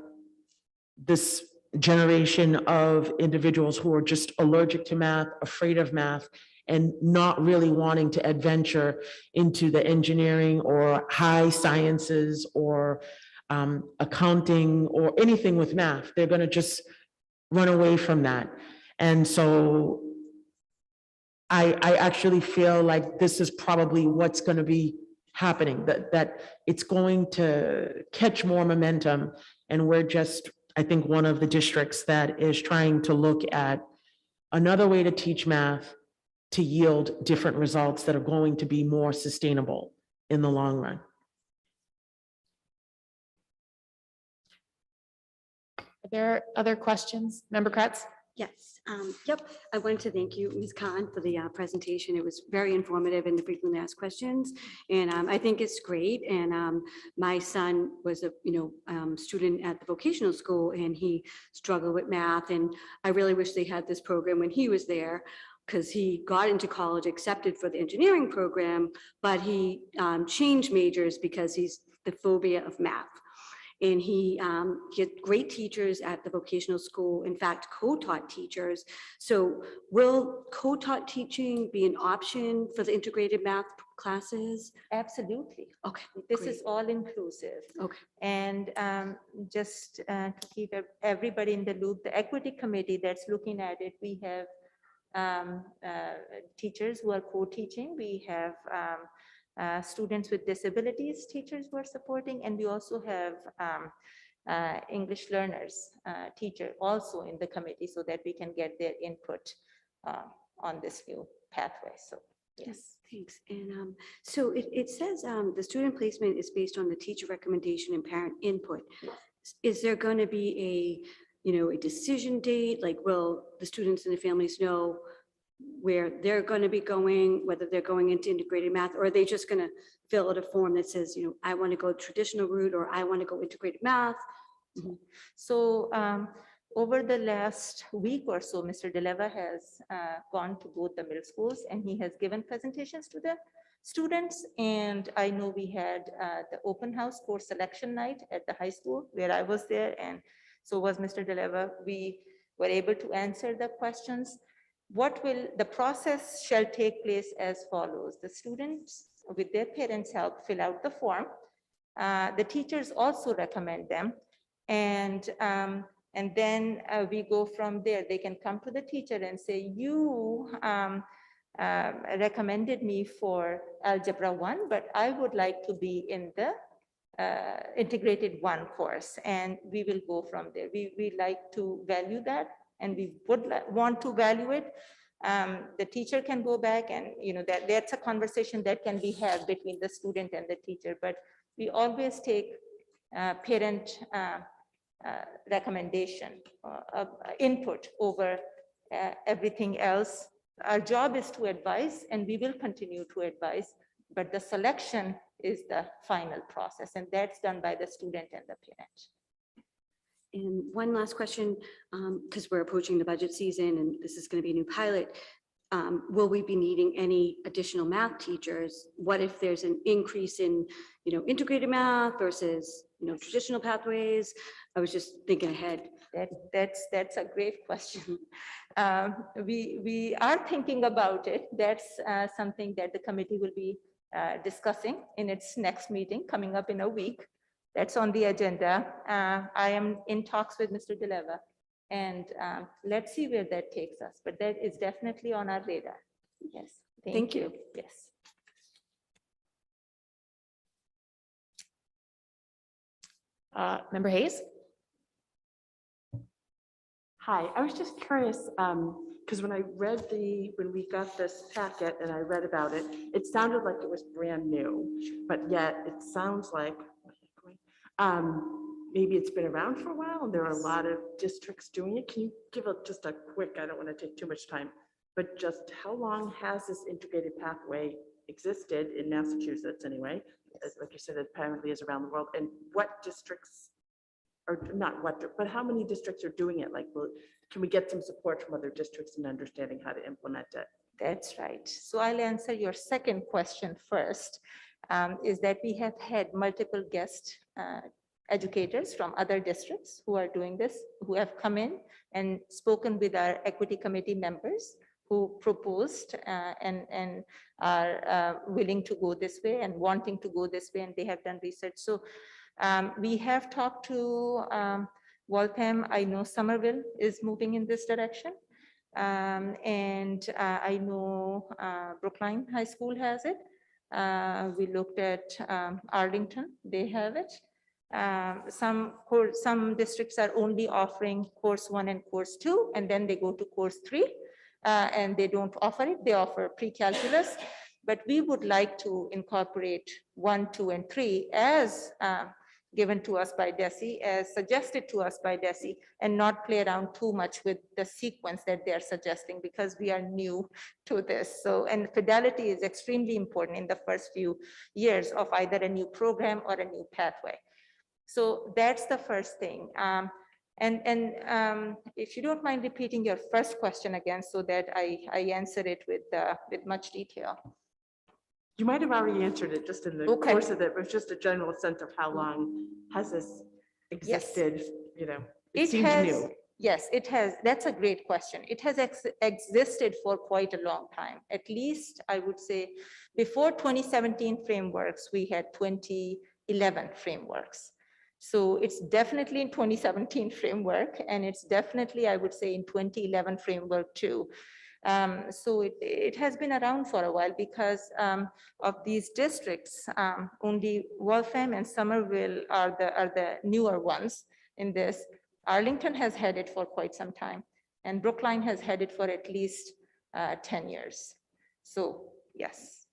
this generation of individuals who are just allergic to math, afraid of math, and not really wanting to adventure into the engineering or high sciences or accounting or anything with math. They're going to just run away from that. And so I actually feel like this is probably what's going to be happening, that it's going to catch more momentum. And we're just, I think, one of the districts that is trying to look at another way to teach math to yield different results that are going to be more sustainable in the long run. Are there other questions? Member Kratz? Yes, yep. I wanted to thank you, Ms. Khan, for the presentation. It was very informative and the frequently asked questions. And I think it's great. And my son was a student at the vocational school, and he struggled with math. And I really wish they had this program when he was there, because he got into college, accepted for the engineering program, but he changed majors because he's the phobia of math. And he had great teachers at the vocational school, in fact, co-taught teachers. So will co-taught teaching be an option for the integrated math classes? Absolutely. Okay, This great. is all inclusive. Okay. And just to keep everybody in the loop, the equity committee that's looking at it, we have teachers who are co-teaching. We have students with disabilities, teachers who are supporting, and we also have English learners, teacher also in the committee, so that we can get their input on this new pathway. So yes. Thanks. And so it says the student placement is based on the teacher recommendation and parent input. Is there going to be a decision date? Like, will the students and the families know where they're going to be going, whether they're going into integrated math, or are they just going to fill out a form that says, I want to go traditional route, or I want to go integrated math? Mm-hmm. So over the last week or so, Mr. DeLeva has gone to both the middle schools, and he has given presentations to the students. And I know we had the open house course selection night at the high school where I was there, and So was Mr. Deleva. We were able to answer the questions. The process shall take place as follows. The students, with their parents' help, fill out the form. The teachers also recommend them. And then we go from there. They can come to the teacher and say, you recommended me for Algebra 1, but I would like to be in the integrated 1 course, and we will go from there. We like to value that, and we would want to value it. The teacher can go back and, that's a conversation that can be had between the student and the teacher, but we always take parent recommendation, input over everything else. Our job is to advise, and we will continue to advise, but the selection is the final process, and that's done by the student and the parent. And one last question, because we're approaching the budget season and this is going to be a new pilot. Will we be needing any additional math teachers? What if there's an increase in, integrated math versus, traditional pathways? I was just thinking ahead. That's a great question. We are thinking about it. That's something that the committee will be discussing in its next meeting coming up in a week. That's on the agenda. I am in talks with Mr. Deleva, and let's see where that takes us. But that is definitely on our radar. Yes. Thank you. Yes. Member Hayes? Hi, I was just curious, because when we got this packet and I read about it, it sounded like it was brand new, but yet it sounds like maybe it's been around for a while and there are a lot of districts doing it. Can you give just a quick, I don't want to take too much time, but just how long has this integrated pathway existed in Massachusetts anyway? Like you said, it apparently is around the world. And what districts, or not what, but how many districts are doing it? Like, can we get some support from other districts in understanding how to implement it? That's right. So I'll answer your second question first, is that we have had multiple guest educators from other districts who are doing this, who have come in and spoken with our equity committee members who proposed and are willing to go this way and wanting to go this way, and they have done research. So we have talked to Waltham. I know Somerville is moving in this direction. And I know Brookline High School has it. We looked at Arlington, they have it. Some districts are only offering course 1 and course 2, and then they go to course 3, and they don't offer it. They offer pre-calculus, but we would like to incorporate 1, 2, and 3 as given to us by DESE, as suggested to us by DESE, and not play around too much with the sequence that they're suggesting, because we are new to this. So, and fidelity is extremely important in the first few years of either a new program or a new pathway. So that's the first thing. If you don't mind repeating your first question again, so that I answer it with much detail. You might have already answered it just in the course of it, but just a general sense of how long has this existed, it seems new. Yes, it has. That's a great question. It has existed for quite a long time. At least I would say before 2017 frameworks, we had 2011 frameworks. So it's definitely in 2017 framework, and it's definitely, I would say, in 2011 framework too. So it has been around for a while because of these districts. Only Waltham and Somerville are the newer ones in this. Arlington has had it for quite some time, and Brookline has had it for at least 10 years. So yes.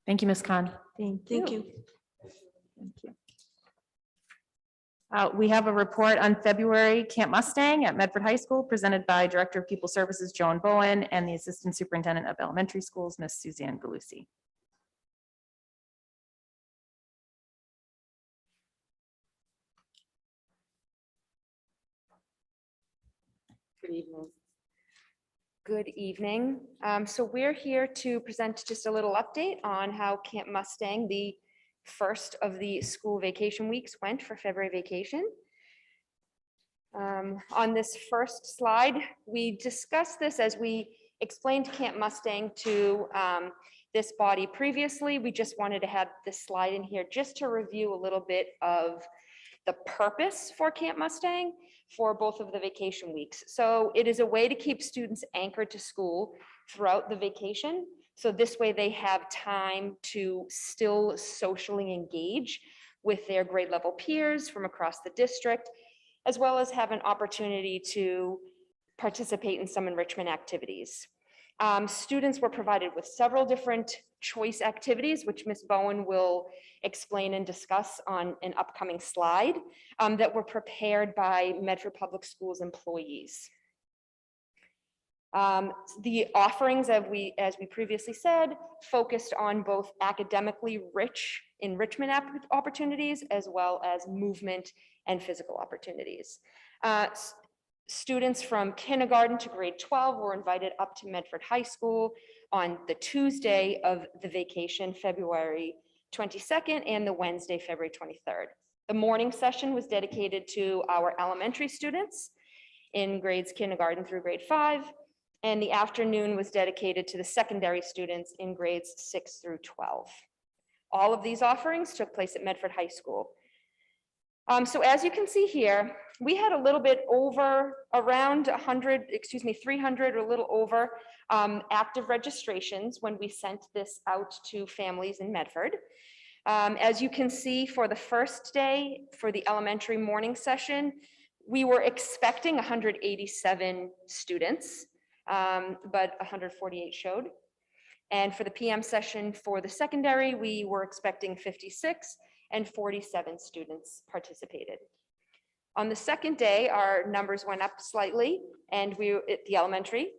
Thank you, Ms. Khan. Thank you. Thank you. We have a report on February Camp Mustang at Medford High School presented by Director of People Services, Joan Bowen, and the Assistant Superintendent of Elementary Schools, Ms. Suzanne Galusi. Good evening. Good evening. So we're here to present just a little update on how Camp Mustang, the first of the school vacation weeks went for February vacation. On this first slide, we discussed this as we explained Camp Mustang to this body previously. We just wanted to have this slide in here just to review a little bit of the purpose for Camp Mustang for both of the vacation weeks. So it is a way to keep students anchored to school throughout the vacation. So this way they have time to still socially engage with their grade level peers from across the district, as well as have an opportunity to participate in some enrichment activities. Students were provided with several different choice activities, which Ms. Bowen will explain and discuss on an upcoming slide, that were prepared by Medford Public Schools employees. The offerings, as we previously said, focused on both academically rich enrichment opportunities as well as movement and physical opportunities. Students from kindergarten to grade 12 were invited up to Medford High School on the Tuesday of the vacation, February 22nd, and the Wednesday, February 23rd. The morning session was dedicated to our elementary students in grades kindergarten through grade 5, and the afternoon was dedicated to the secondary students in grades 6 through 12. All of these offerings took place at Medford High School. So as you can see here, we had a little bit over, around 300 or a little over active registrations when we sent this out to families in Medford. As you can see, for the first day, for the elementary morning session, we were expecting 187 students, but 148 showed. And for the PM session for the secondary, we were expecting 56 and 47 students participated. On the second day, our numbers went up slightly, and at the elementary,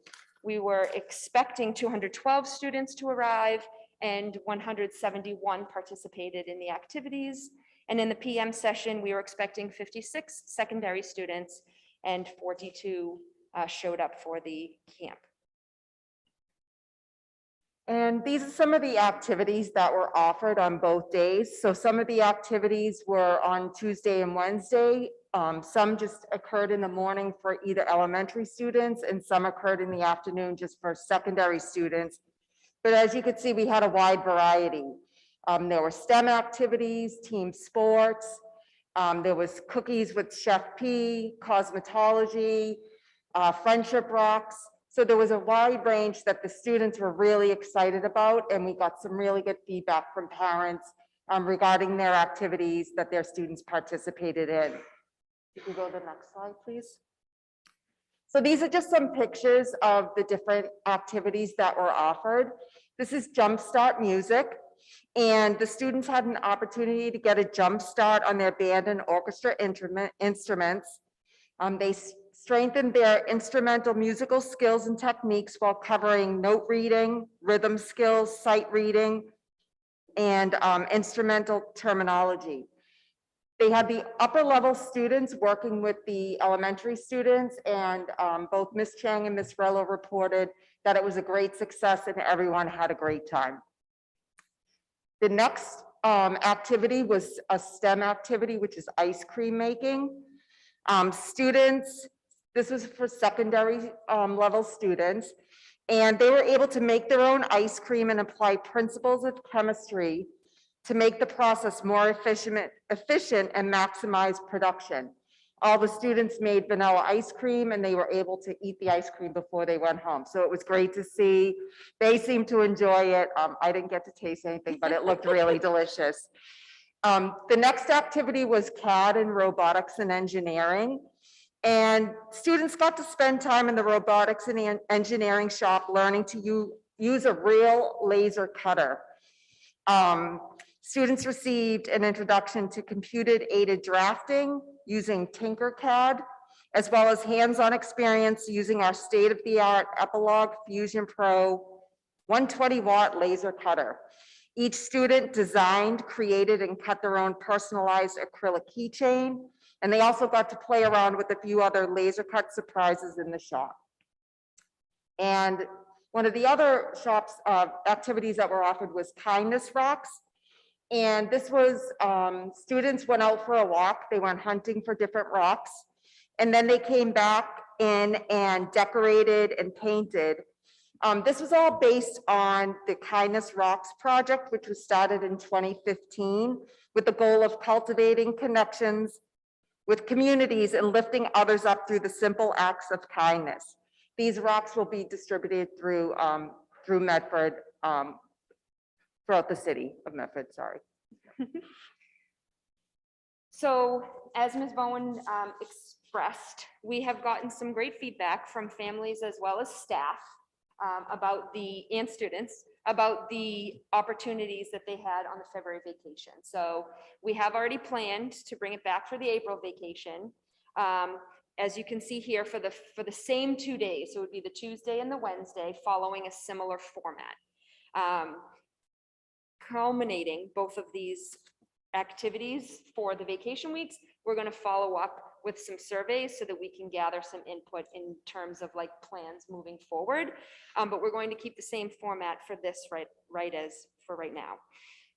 we were expecting 212 students to arrive, and 171 participated in the activities. And in the PM session, we were expecting 56 secondary students, and 42 showed up for the camp. And these are some of the activities that were offered on both days. So some of the activities were on Tuesday and Wednesday. Some just occurred in the morning for either elementary students, and some occurred in the afternoon just for secondary students. But as you could see, we had a wide variety. There were STEM activities, team sports. There was cookies with Chef P, cosmetology, friendship rocks. So there was a wide range that the students were really excited about, and we got some really good feedback from parents regarding their activities that their students participated in. You can go to the next slide, please. So these are just some pictures of the different activities that were offered. This is Jumpstart Music, and the students had an opportunity to get a jump start on their band and orchestra instruments. They strengthened their instrumental musical skills and techniques while covering note reading, rhythm skills, sight reading, and instrumental terminology. They had the upper level students working with the elementary students, and both Ms. Chang and Ms. Rello reported that it was a great success and everyone had a great time. The next activity was a STEM activity, which is ice cream making. Students, this was for secondary level students, and they were able to make their own ice cream and apply principles of chemistry to make the process more efficient and maximize production. All the students made vanilla ice cream, and they were able to eat the ice cream before they went home. So it was great to see. They seemed to enjoy it. I didn't get to taste anything, but it looked really delicious. The next activity was CAD and robotics and engineering. And students got to spend time in the robotics and engineering shop learning to use a real laser cutter. Students received an introduction to computer-aided drafting using Tinkercad, as well as hands-on experience using our state-of-the-art Epilogue Fusion Pro 120-watt laser cutter. Each student designed, created, and cut their own personalized acrylic keychain, and they also got to play around with a few other laser cut surprises in the shop. And one of the other shops activities that were offered was kindness rocks. And this was, students went out for a walk. They went hunting for different rocks. And then they came back in and decorated and painted. This was all based on the Kindness Rocks project, which was started in 2015 with the goal of cultivating connections with communities and lifting others up through the simple acts of kindness. These rocks will be distributed through Medford, throughout the city of Medford, sorry. So as Ms. Bowen expressed, we have gotten some great feedback from families as well as staff and students about the opportunities that they had on the February vacation. So we have already planned to bring it back for the April vacation. As you can see here, for the same 2 days, so it would be the Tuesday and the Wednesday, following a similar format. Culminating both of these activities for the vacation weeks, we're going to follow up with some surveys so that we can gather some input in terms of like plans moving forward. But we're going to keep the same format for this as for right now.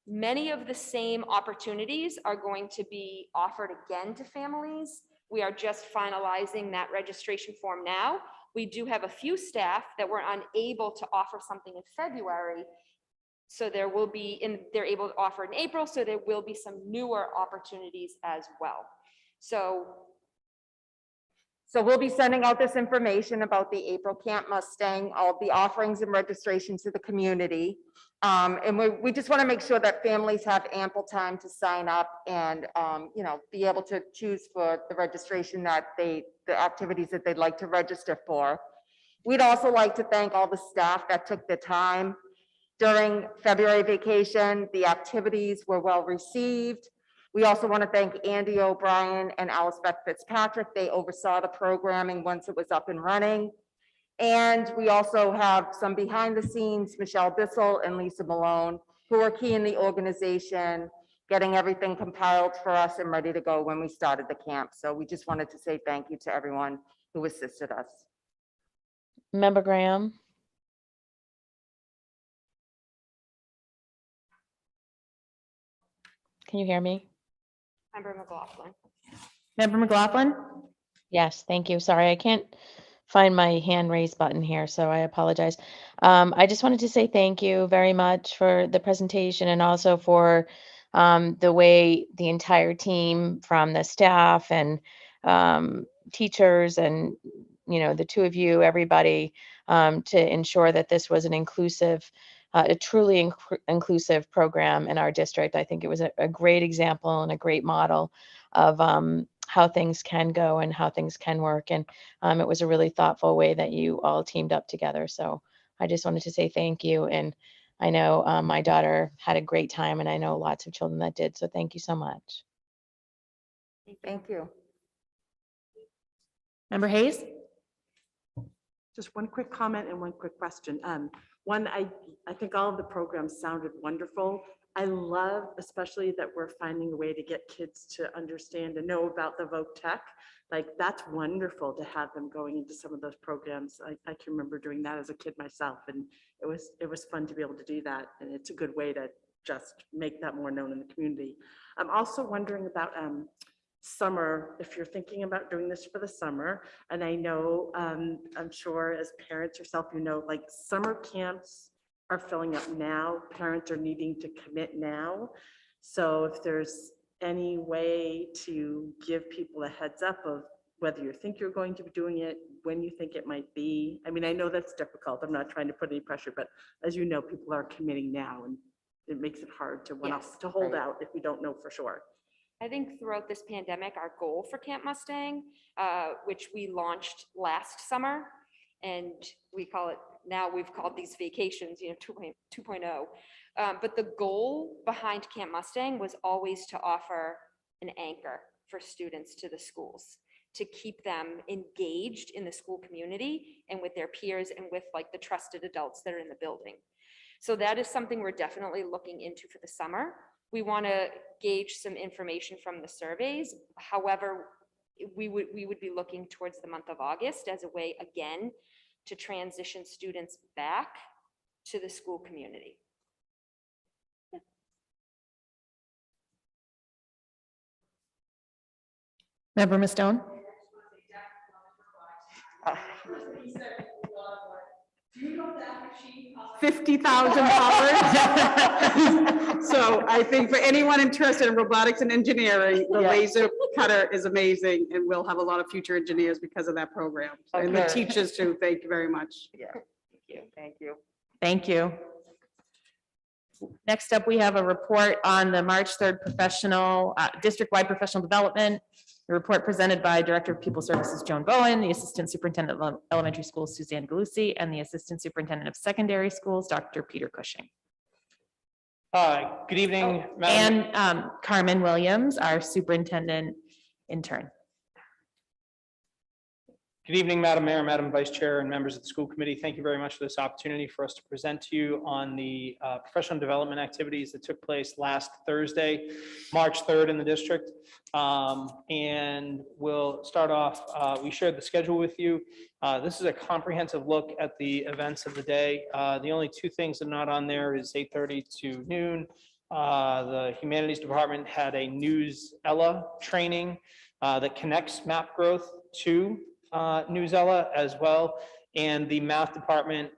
Many of the same opportunities are going to be offered again to families. We are just finalizing that registration form now. We do have a few staff that were unable to offer something in February. So they're able to offer in April, so there will be some newer opportunities as well. So we'll be sending out this information about the April Camp Mustang, all the offerings and registrations to the community. And we just want to make sure that families have ample time to sign up and, be able to choose for the registration the activities that they'd like to register for. We'd also like to thank all the staff that took the time during February vacation. The activities were well received. We also want to thank Andy O'Brien and Alice Beth Fitzpatrick. They oversaw the programming once it was up and running. And we also have some behind the scenes, Michelle Bissell and Lisa Malone, who are key in the organization, getting everything compiled for us and ready to go when we started the camp. So we just wanted to say thank you to everyone who assisted us. Member Graham? Can you hear me? Member McLaughlin. Member McLaughlin? Yes, thank you. Sorry, I can't find my hand raised button here, so I apologize. I just wanted to say thank you very much for the presentation and also for the way the entire team from the staff and teachers and, the two of you, everybody, to ensure that this was an inclusive, a truly inclusive program in our district. I think it was a great example and a great model of how things can go and how things can work. And it was a really thoughtful way that you all teamed up together. So I just wanted to say thank you. And I know my daughter had a great time, and I know lots of children that did. So thank you so much. Thank you. Member Hayes? Just one quick comment and one quick question. One, I think all of the programs sounded wonderful. I love especially that we're finding a way to get kids to understand and know about the Voc Tech. Like, that's wonderful to have them going into some of those programs. I can remember doing that as a kid myself, and it was fun to be able to do that. And it's a good way to just make that more known in the community. I'm also wondering about summer, if you're thinking about doing this for the summer. And I know, I'm sure as parents yourself, like summer camps are filling up now. Parents are needing to commit now. So if there's any way to give people a heads up of whether you think you're going to be doing it, when you think it might be. I mean, I know that's difficult. I'm not trying to put any pressure, but as you know, people are committing now, and it makes it hard to hold out if we don't know for sure. I think throughout this pandemic, our goal for Camp Mustang, which we launched last summer, and we've called these vacations, 2.0. But the goal behind Camp Mustang was always to offer an anchor for students to the schools, to keep them engaged in the school community and with their peers and with like the trusted adults that are in the building. So that is something we're definitely looking into for the summer. We want to gauge some information from the surveys. However, we would be looking towards the month of August as a way, again, to transition students back to the school community. Member Ms. Stone? $50,000. So I think for anyone interested in robotics and engineering, the laser cutter is amazing, and we'll have a lot of future engineers because of that program. And the Okay. teachers too. Thank you very much. Yeah, thank you. Thank you. Next up, we have a report on the March 3rd professional, district-wide professional development. The report presented by Director of Pupil Services, Joan Bowen, the Assistant Superintendent of Elementary Schools, Suzanne Galusi, and the Assistant Superintendent of Secondary Schools, Dr. Peter Cushing. Good evening, Madam. And Carmen Williams, our Superintendent intern. Good evening, Madam Mayor, Madam Vice Chair, and members of the school committee. Thank you very much for this opportunity for us to present to you on the professional development activities that took place last Thursday, March 3rd in the district. And we'll start off, we shared the schedule with you. This is a comprehensive look at the events of the day. The only two things that are not on there is 8:30 to noon. The humanities department had a News Ella training that connects map growth to Newsella as well, and the math department,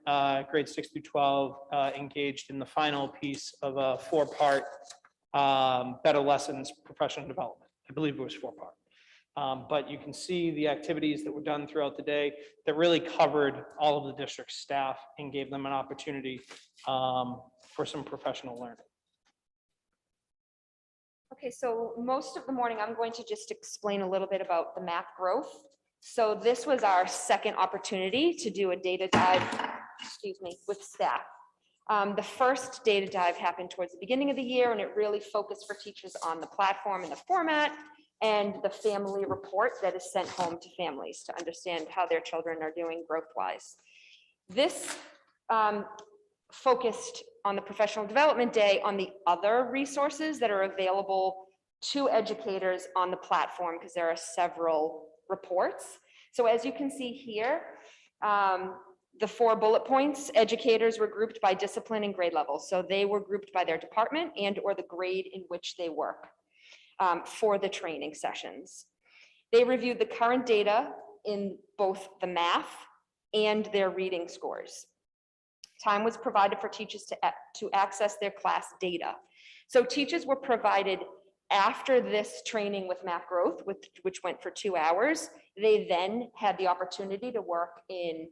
grades 6 through 12, engaged in the final piece of a 4-part Better Lessons professional development. I believe it was 4-part. But you can see the activities that were done throughout the day that really covered all of the district staff and gave them an opportunity for some professional learning. Okay, so most of the morning, I'm going to just explain a little bit about the map growth. So this was our second opportunity to do a data dive, with staff. The first data dive happened towards the beginning of the year, and it really focused for teachers on the platform and the format and the family report that is sent home to families to understand how their children are doing growth-wise. This focused on the professional development day on the other resources that are available to educators on the platform, because there are several reports. So as you can see here, the 4 bullet points, educators were grouped by discipline and grade level. So they were grouped by their department and or the grade in which they work for the training sessions. They reviewed the current data in both the math and their reading scores. Time was provided for teachers to access their class data. So teachers were provided after this training with map growth, which went for 2 hours. They then had the opportunity to work in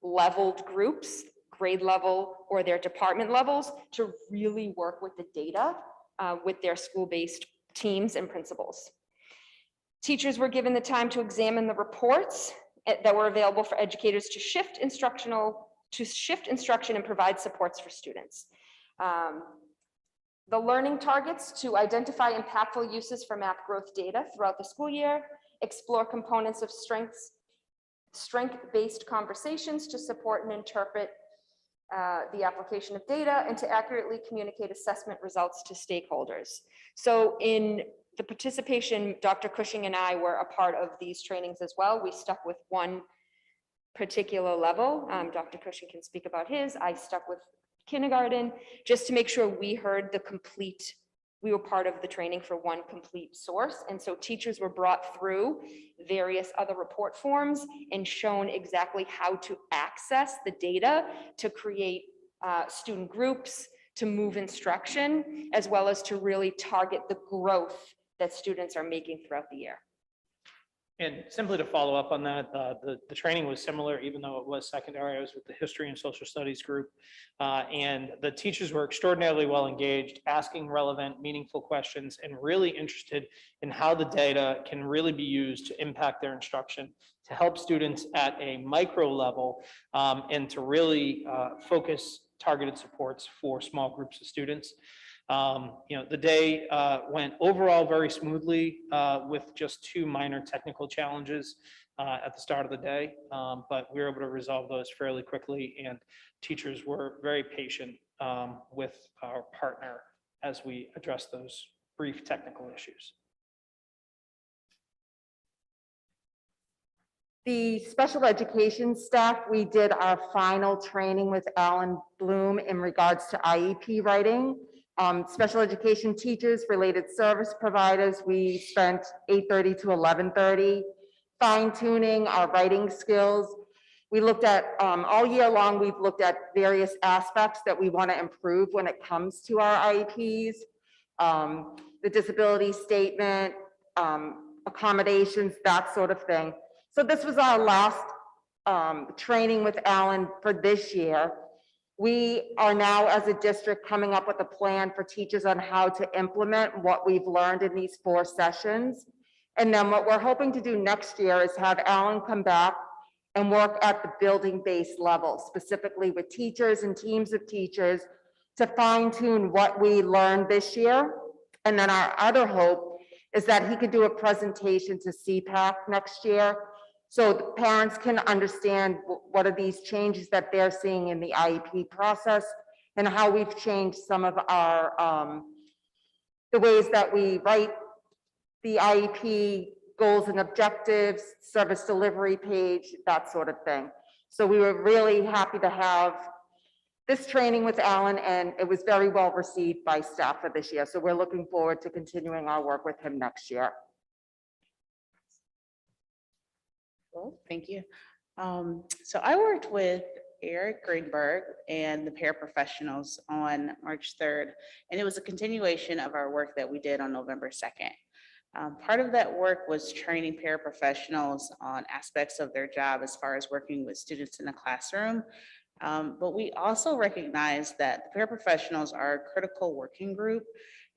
leveled groups, grade level or their department levels, to really work with the data with their school-based teams and principals. Teachers were given the time to examine the reports that were available for educators to shift instruction and provide supports for students. The learning targets to identify impactful uses for map growth data throughout the school year, explore components of strength-based conversations to support and interpret the application of data, and to accurately communicate assessment results to stakeholders. So in the participation, Dr. Cushing and I were a part of these trainings as well. We stuck with one particular level. Dr. Cushing can speak about his. I stuck with kindergarten, just to make sure we heard the complete, we were part of the training for one complete source. And so teachers were brought through various other report forms and shown exactly how to access the data to create student groups, to move instruction, as well as to really target the growth that students are making throughout the year. And simply to follow up on that, the training was similar, even though it was secondary. I was with the history and social studies group, and the teachers were extraordinarily well engaged, asking relevant, meaningful questions, and really interested in how the data can really be used to impact their instruction, to help students at a micro level, and to really focus targeted supports for small groups of students. The day went overall very smoothly with just 2 minor technical challenges at the start of the day, but we were able to resolve those fairly quickly, and teachers were very patient with our partner as we addressed those brief technical issues. The special education staff, we did our final training with Alan Bloom in regards to IEP writing. Special education teachers, related service providers, we spent 8:30 to 11:30, fine tuning our writing skills. We looked at, all year long, we've looked at various aspects that we want to improve when it comes to our IEPs. The disability statement, accommodations, that sort of thing. So this was our last training with Alan for this year. We are now, as a district, coming up with a plan for teachers on how to implement what we've learned in these 4 sessions. And then what we're hoping to do next year is have Alan come back and work at the building-based level, specifically with teachers and teams of teachers, to fine tune what we learned this year. And then our other hope is that he could do a presentation to CPAC next year, so the parents can understand what are these changes that they're seeing in the IEP process and how we've changed some of our, the ways that we write the IEP goals and objectives, service delivery page, that sort of thing. So we were really happy to have this training with Alan, and it was very well received by staff for this year. So we're looking forward to continuing our work with him next year. Cool, thank you. So I worked with Eric Greenberg and the paraprofessionals on March 3rd, and it was a continuation of our work that we did on November 2nd. Part of that work was training paraprofessionals on aspects of their job as far as working with students in the classroom. But we also recognize that the paraprofessionals are a critical working group,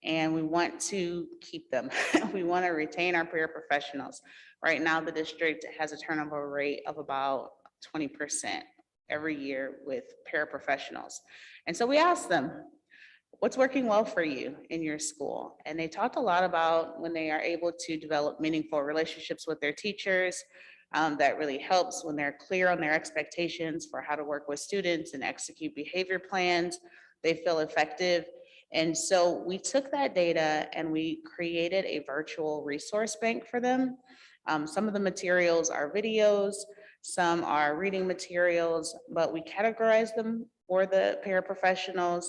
and we want to keep them. We want to retain our paraprofessionals. Right now, the district has a turnover rate of about 20% every year with paraprofessionals. And so we asked them, what's working well for you in your school? And they talked a lot about when they are able to develop meaningful relationships with their teachers. That really helps when they're clear on their expectations for how to work with students and execute behavior plans. They feel effective. And so we took that data and we created a virtual resource bank for them. Some of the materials are videos, some are reading materials, but we categorize them for the paraprofessionals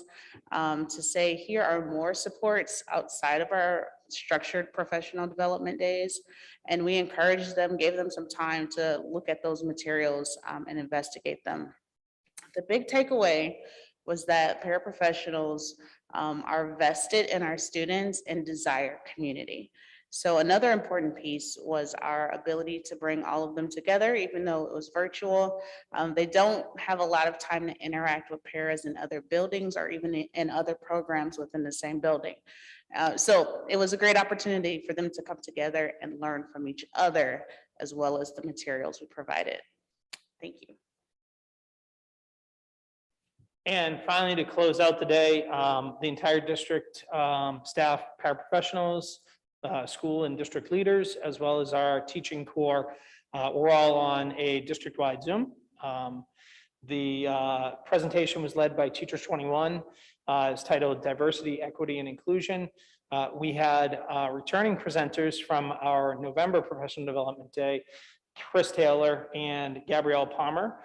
to say, here are more supports outside of our structured professional development days. And we encouraged them, gave them some time to look at those materials and investigate them. The big takeaway was that paraprofessionals are vested in our students and desire community. So another important piece was our ability to bring all of them together, even though it was virtual. They don't have a lot of time to interact with paras in other buildings or even in other programs within the same building. So it was a great opportunity for them to come together and learn from each other, as well as the materials we provided. Thank you. And finally, to close out the day, the entire district staff, paraprofessionals, school and district leaders, as well as our teaching corps, we're all on a district-wide Zoom. The presentation was led by Teachers 21. It's titled Diversity, Equity, and Inclusion. We had returning presenters from our November Professional Development Day, Chris Taylor and Gabrielle Palmer.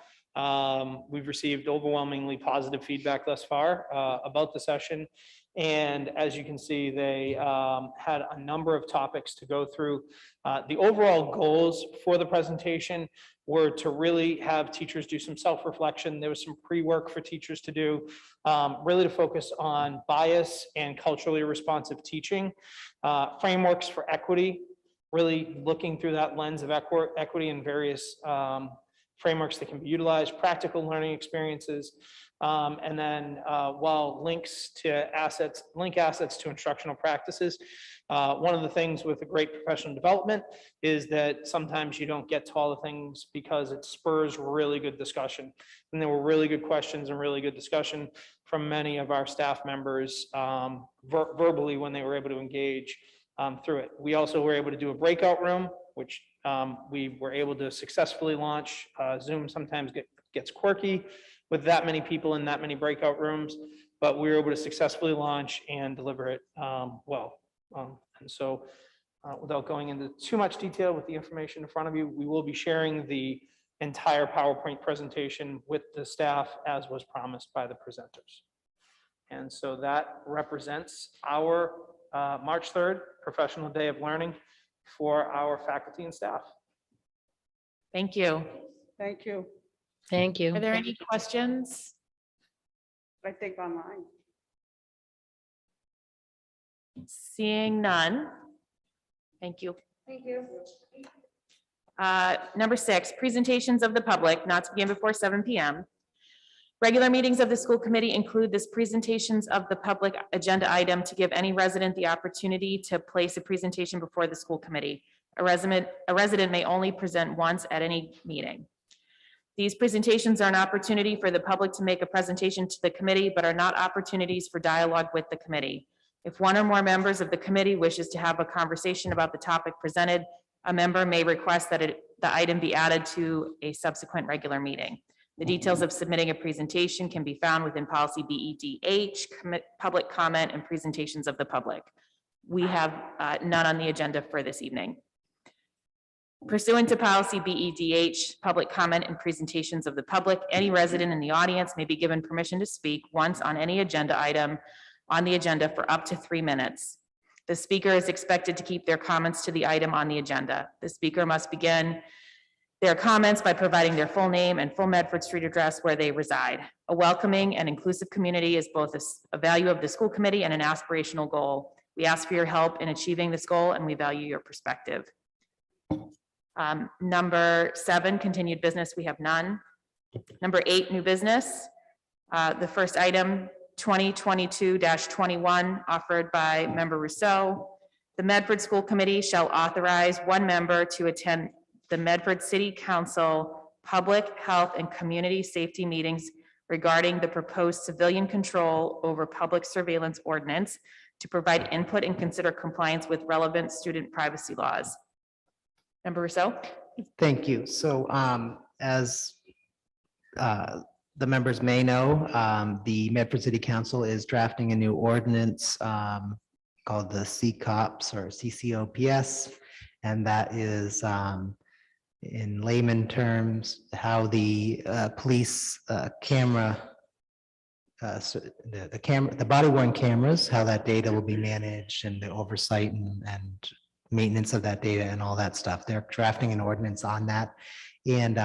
We've received overwhelmingly positive feedback thus far about the session. And as you can see, they had a number of topics to go through. The overall goals for the presentation were to really have teachers do some self-reflection. There was some pre-work for teachers to do, really to focus on bias and culturally responsive teaching, frameworks for equity, really looking through that lens of equity in various frameworks that can be utilized, practical learning experiences, and then link assets to instructional practices. One of the things with a great professional development is that sometimes you don't get to all the things because it spurs really good discussion. And there were really good questions and really good discussion from many of our staff members verbally when they were able to engage through it. We also were able to do a breakout room, which we were able to successfully launch. Zoom sometimes gets quirky with that many people in that many breakout rooms, but we were able to successfully launch and deliver it well. And so without going into too much detail with the information in front of you, we will be sharing the entire PowerPoint presentation with the staff as was promised by the presenters. And so that represents our March 3rd Professional Day of Learning for our faculty and staff. Thank you. Thank you. Thank you. Are there any questions? I think online. Seeing none. Thank you. Thank you. Number 6, presentations of the public, not to begin before 7 p.m. Regular meetings of the school committee include this presentations of the public agenda item to give any resident the opportunity to place a presentation before the school committee. A resident may only present once at any meeting. These presentations are an opportunity for the public to make a presentation to the committee, but are not opportunities for dialogue with the committee. If one or more members of the committee wishes to have a conversation about the topic presented, a member may request that the item be added to a subsequent regular meeting. The details of submitting a presentation can be found within policy BEDH, public comment and presentations of the public. We have none on the agenda for this evening. Pursuant to policy BEDH, public comment and presentations of the public, any resident in the audience may be given permission to speak once on any agenda item on the agenda for up to 3 minutes. The speaker is expected to keep their comments to the item on the agenda. The speaker must begin their comments by providing their full name and full Medford street address where they reside. A welcoming and inclusive community is both a value of the school committee and an aspirational goal. We ask for your help in achieving this goal, and we value your perspective. Number 7, continued business, we have none. Number 8, new business. The first item, 2022-21, offered by Member Rousseau. The Medford School Committee shall authorize one member to attend the Medford City Council Public Health and Community Safety meetings regarding the proposed civilian control over public surveillance ordinance to provide input and consider compliance with relevant student privacy laws. Member Rousseau? Thank you. So as the members may know, the Medford City Council is drafting a new ordinance called the CCOPS or CCOPS, and that is in layman terms how the police camera, the body-worn cameras, how that data will be managed and the oversight and maintenance of that data and all that stuff. They're drafting an ordinance on that. And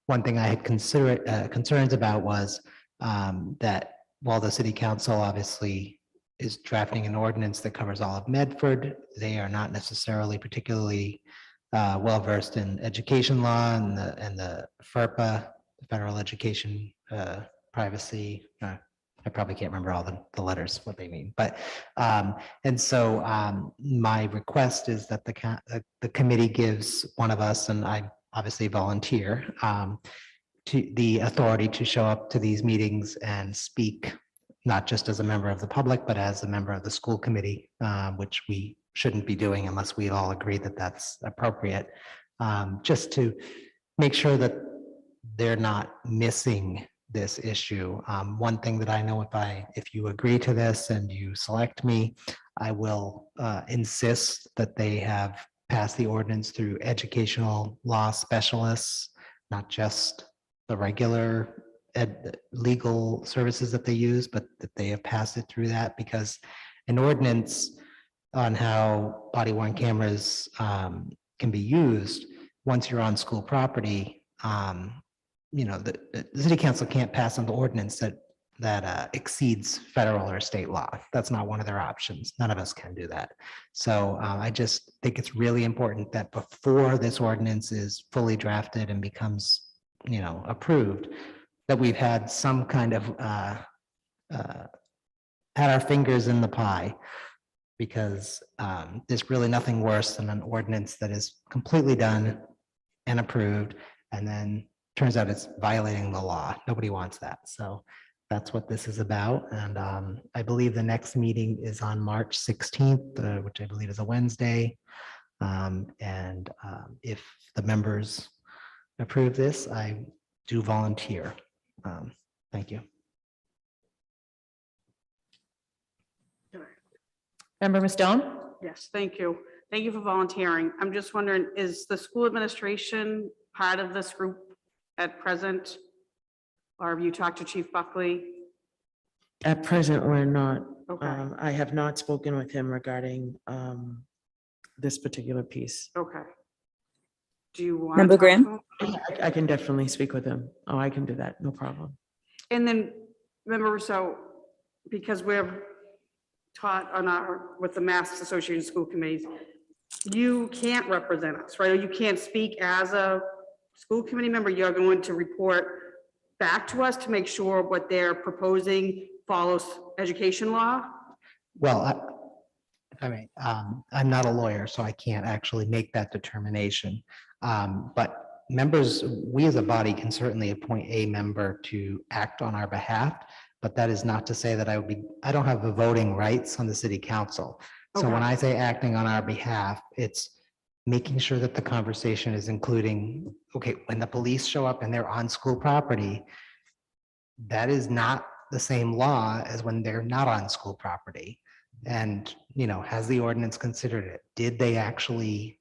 one thing I had concerns about was that while the city council obviously is drafting an ordinance that covers all of Medford, they are not necessarily particularly well-versed in education law and the FERPA, the Federal Education Privacy. I probably can't remember all the letters, what they mean, but and so my request is that the committee gives one of us, and I obviously volunteer, to the authority to show up to these meetings and speak, not just as a member of the public, but as a member of the school committee, which we shouldn't be doing unless we all agree that that's appropriate, just to make sure that they're not missing this issue. One thing that I know, if you agree to this and you select me, I will insist that they have passed the ordinance through educational law specialists, not just the regular legal services that they use, but that they have passed it through that, because an ordinance on how body-worn cameras can be used once you're on school property, you know, the city council can't pass an ordinance that exceeds federal or state law. That's not one of their options. None of us can do that. So I just think it's really important that before this ordinance is fully drafted and becomes, you know, approved, that we've had some kind of had our fingers in the pie, because there's really nothing worse than an ordinance that is completely done and approved and then turns out it's violating the law. Nobody wants that. So that's what this is about. And I believe the next meeting is on March 16th, which I believe is a Wednesday. If the members approve this, I do volunteer. Thank you. Member Stone? Yes, thank you. Thank you for volunteering. I'm just wondering, is the school administration part of this group at present? Or have you talked to Chief Buckley? At present, we're not. Okay. I have not spoken with him regarding this particular piece. Okay. Do you want? Member Graham? I can definitely speak with him. Oh, I can do that, no problem. And then, remember, so, because we're taught on our, with the Mass Association of School Committees, you can't represent us, right? Or you can't speak as a school committee member. You're going to report back to us to make sure what they're proposing follows education law? Well, I'm not a lawyer, so I can't actually make that determination. But members, we as a body can certainly appoint a member to act on our behalf, but that is not to say that I don't have the voting rights on the city council. So when I say acting on our behalf, it's making sure that the conversation is including, okay, when the police show up and they're on school property, that is not the same law as when they're not on school property. And, has the ordinance considered it? Did they actually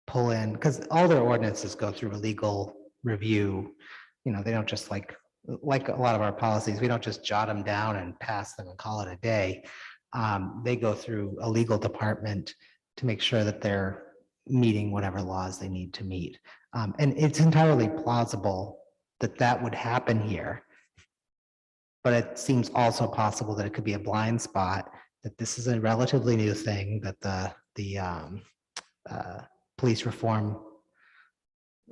pull in? Because all their ordinances go through a legal review. They don't just like a lot of our policies, we don't just jot them down and pass them and call it a day. They go through a legal department to make sure that they're meeting whatever laws they need to meet. And it's entirely plausible that that would happen here. But it seems also possible that it could be a blind spot, that this is a relatively new thing, that the police reform,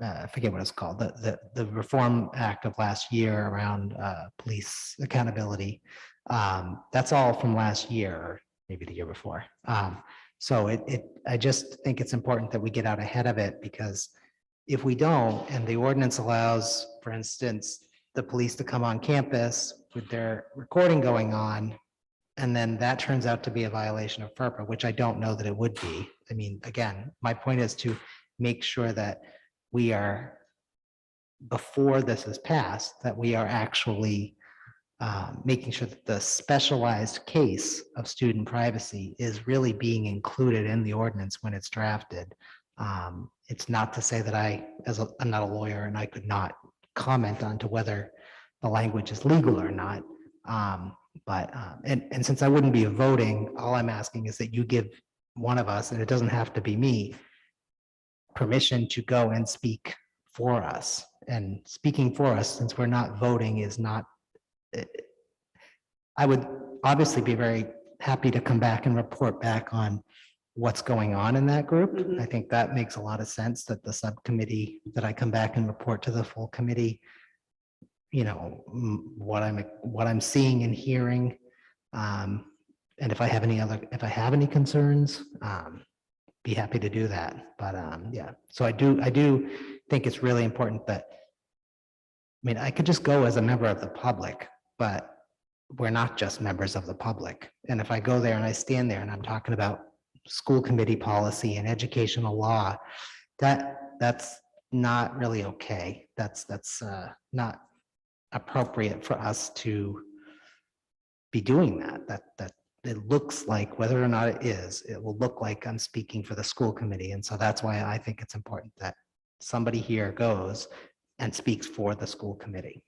I forget what it's called, the Reform Act of last year around police accountability. That's all from last year, or maybe the year before. So I just think it's important that we get out ahead of it, because if we don't, and the ordinance allows, for instance, the police to come on campus with their recording going on, and then that turns out to be a violation of FERPA, which I don't know that it would be. I mean, again, my point is to make sure that we are, before this is passed, that we are actually making sure that the specialized case of student privacy is really being included in the ordinance when it's drafted. It's not to say that I'm not a lawyer and I could not comment on to whether the language is legal or not. And since I wouldn't be voting, all I'm asking is that you give one of us, and it doesn't have to be me, permission to go and speak for us. And speaking for us, since we're not voting, is not, I would obviously be very happy to come back and report back on what's going on in that group. Mhm. I think that makes a lot of sense, that the subcommittee, that I come back and report to the full committee, what I'm seeing and hearing. And if I have any concerns, be happy to do that. But yeah, so I do think it's really important that, I could just go as a member of the public, but we're not just members of the public. And if I go there and I stand there and I'm talking about school committee policy and educational law, that's not really okay. That's not appropriate for us to be doing that it looks like, whether or not it is, it will look like I'm speaking for the school committee. And so that's why I think it's important that somebody here goes and speaks for the school committee.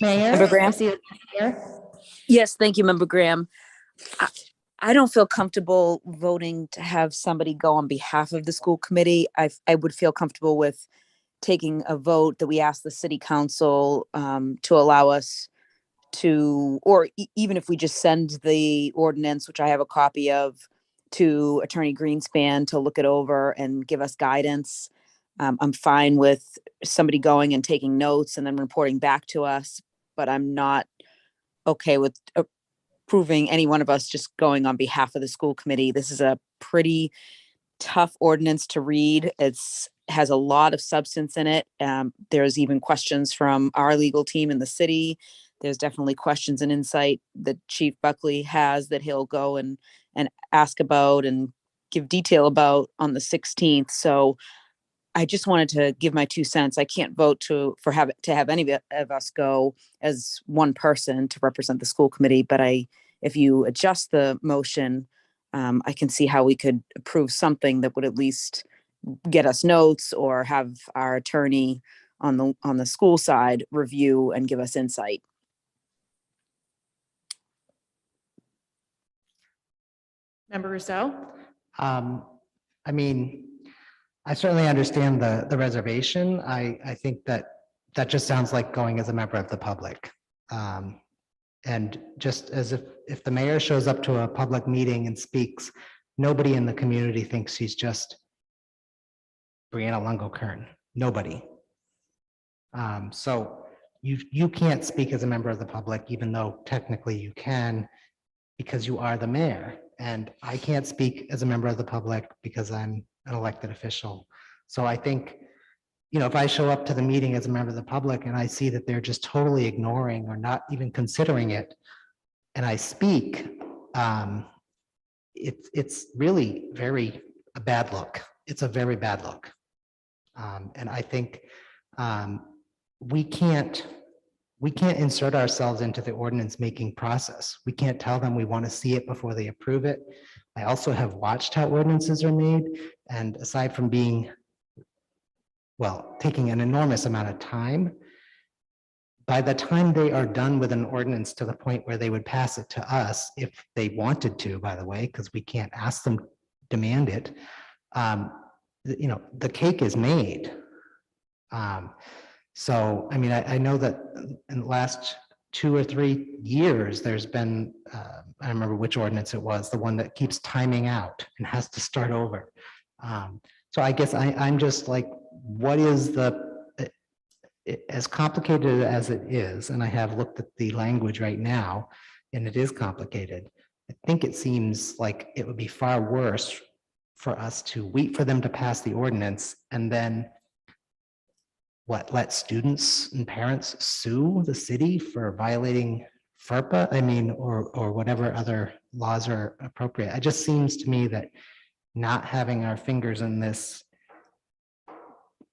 Mayor? Member Graham? I see it here. Yes, thank you, Member Graham. I don't feel comfortable voting to have somebody go on behalf of the school committee. I would feel comfortable with taking a vote that we ask the city council to allow us to, or even if we just send the ordinance, which I have a copy of, to Attorney Greenspan to look it over and give us guidance. I'm fine with somebody going and taking notes and then reporting back to us, but I'm not okay with approving any one of us just going on behalf of the school committee. This is a pretty tough ordinance to read. Has a lot of substance in it. There's even questions from our legal team in the city. There's definitely questions and insight that Chief Buckley has that he'll go and ask about and give detail about on the 16th. So I just wanted to give my 2 cents. I can't vote to have any of us go as one person to represent the school committee, but if you adjust the motion, I can see how we could approve something that would at least get us notes or have our attorney on the school side review and give us insight. Member Rousseau? I mean, I certainly understand the reservation. I think that just sounds like going as a member of the public. And just as if the mayor shows up to a public meeting and speaks, nobody in the community thinks he's just Brianna Lungo-Kern. Nobody. So you can't speak as a member of the public, even though technically you can, because you are the mayor. And I can't speak as a member of the public because I'm an elected official. So I think, you know, if I show up to the meeting as a member of the public and I see that they're just totally ignoring or not even considering it, and I speak, it's really a bad look. It's a very bad look. And I think we can't insert ourselves into the ordinance making process. We can't tell them we want to see it before they approve it. I also have watched how ordinances are made, and aside from being, well, taking an enormous amount of time, by the time they are done with an ordinance to the point where they would pass it to us, if they wanted to, by the way, because we can't ask them, demand it, you know, the cake is made. So, I mean, I know that in the last 2 or 3 years, there's been, I don't remember which ordinance it was, the one that keeps timing out and has to start over. So I guess I'm just like, what is as complicated as it is, and I have looked at the language right now, and it is complicated. I think it seems like it would be far worse for us to wait for them to pass the ordinance and then let students and parents sue the city for violating FERPA? I mean, or whatever other laws are appropriate. It just seems to me that not having our fingers in this,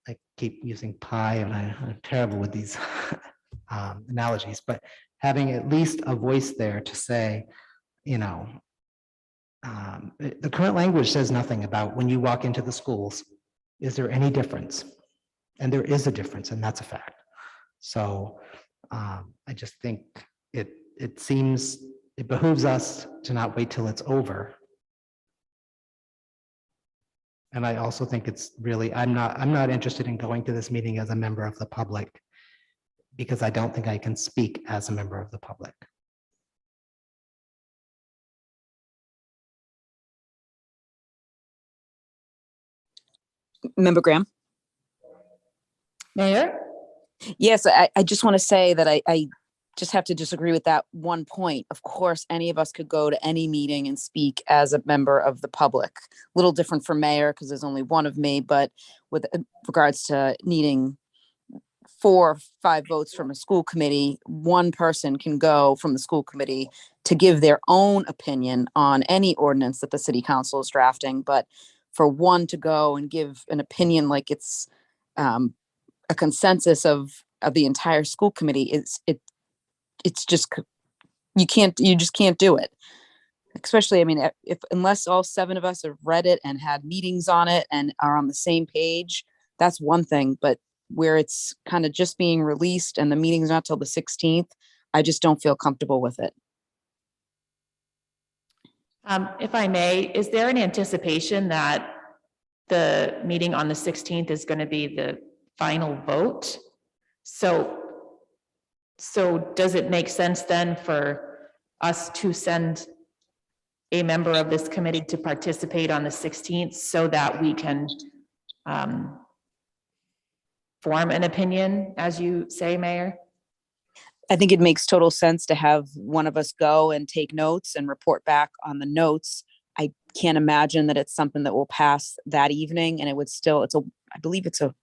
I keep using pie and I'm terrible with these analogies, but having at least a voice there to say, you know, the current language says nothing about when you walk into the schools, is there any difference? And there is a difference, and that's a fact. So I just think it seems it behooves us to not wait till it's over. And I also think it's really, I'm not interested in going to this meeting as a member of the public because I don't think I can speak as a member of the public. Member Graham? Mayor? Yes, I just want to say that I just have to disagree with that one point. Of course, any of us could go to any meeting and speak as a member of the public. A little different for mayor because there's only one of me, but with regards to needing 4 or 5 votes from a school committee, one person can go from the school committee to give their own opinion on any ordinance that the city council is drafting. But for one to go and give an opinion like it's a consensus of the entire school committee, it's just, you just can't do it. Especially, I mean, unless all 7 of us have read it and had meetings on it and are on the same page, that's one thing. But where it's kind of just being released and the meeting's not till the 16th, I just don't feel comfortable with it. If I may, is there an anticipation that the meeting on the 16th is going to be the final vote? So does it make sense then for us to send a member of this committee to participate on the 16th so that we can form an opinion, as you say, Mayor? I think it makes total sense to have one of us go and take notes and report back on the notes. I can't imagine that it's something that will pass that evening, and it would still, I believe it's a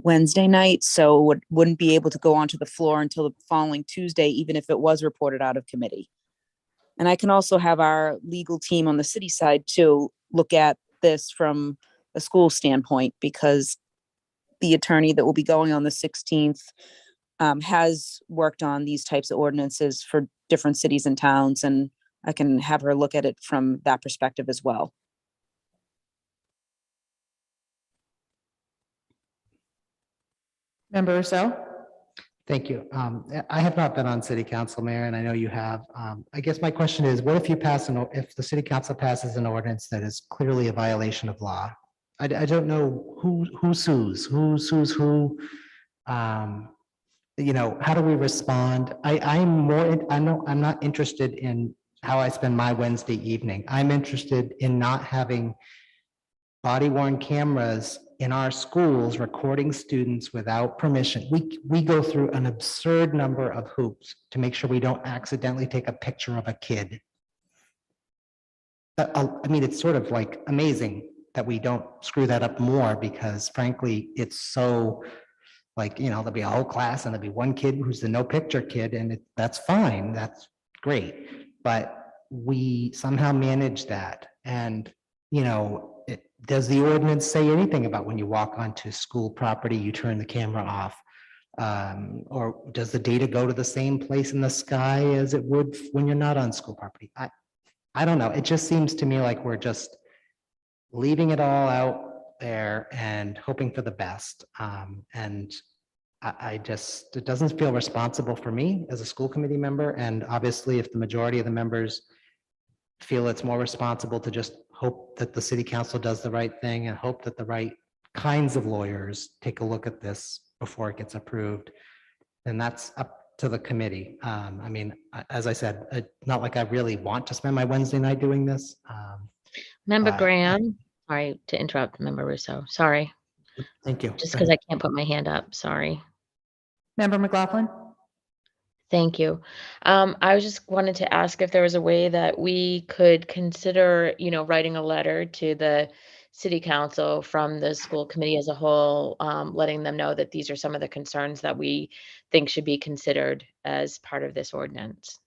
Wednesday night, so wouldn't be able to go onto the floor until the following Tuesday, even if it was reported out of committee. And I can also have our legal team on the city side too look at this from a school standpoint, because the attorney that will be going on the 16th has worked on these types of ordinances for different cities and towns, and I can have her look at it from that perspective as well. Member Rousseau? Thank you. I have not been on city council, Mayor, and I know you have. I guess my question is, what if you pass if the city council passes an ordinance that is clearly a violation of law? I don't know who sues who. How do we respond? I'm not interested in how I spend my Wednesday evening. I'm interested in not having body worn cameras in our schools recording students without permission. We go through an absurd number of hoops to make sure we don't accidentally take a picture of a kid. I mean, it's sort of like amazing that we don't screw that up more, because frankly, it's so like, there'll be a whole class and there'll be one kid who's the no picture kid, and that's fine. That's great. But we somehow manage that. And, does the ordinance say anything about when you walk onto school property, you turn the camera off? Or does the data go to the same place in the sky as it would when you're not on school property? I don't know. It just seems to me like we're just leaving it all out there and hoping for the best. And it doesn't feel responsible for me as a school committee member. And obviously, if the majority of the members feel it's more responsible to just hope that the city council does the right thing and hope that the right kinds of lawyers take a look at this before it gets approved, then that's up to the committee. I mean, as I said, it's not like I really want to spend my Wednesday night doing this. Member Graham, sorry to interrupt, Member Russo. Sorry. Thank you. Just because I can't put my hand up. Sorry. Member McLaughlin? Thank you. I was just wanted to ask if there was a way that we could consider, writing a letter to the city council from the school committee as a whole, letting them know that these are some of the concerns that we think should be considered as part of this ordinance.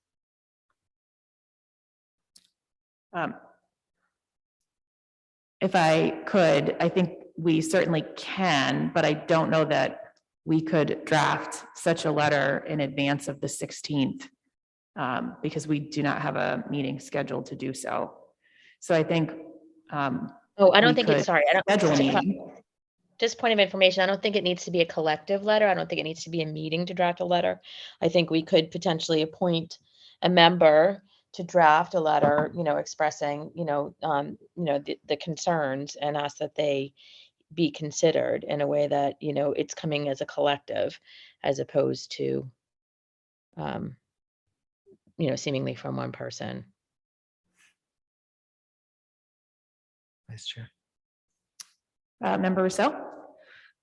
If I could, I think we certainly can, but I don't know that we could draft such a letter in advance of the 16th, because we do not have a meeting scheduled to do so. So I think. Oh, I don't think it's, sorry. Schedule a meeting. Just point of information, I don't think it needs to be a collective letter. I don't think it needs to be a meeting to draft a letter. I think we could potentially appoint a member to draft a letter, expressing, the concerns, and ask that they be considered in a way that, it's coming as a collective as opposed to, seemingly from one person. Vice Chair. Member Rousseau?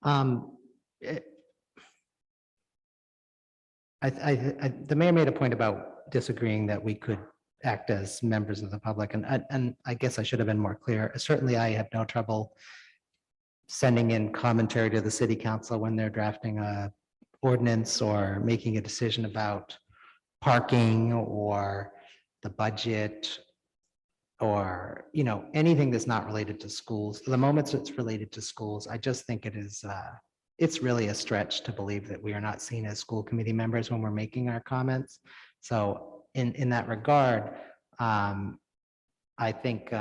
The mayor made a point about disagreeing that we could act as members of the public, and I guess I should have been more clear. Certainly, I have no trouble sending in commentary to the city council when they're drafting a ordinance or making a decision about parking or the budget or, anything that's not related to schools. The moment it's related to schools, I just think it's really a stretch to believe that we are not seen as school committee members when we're making our comments. So in that regard, I think,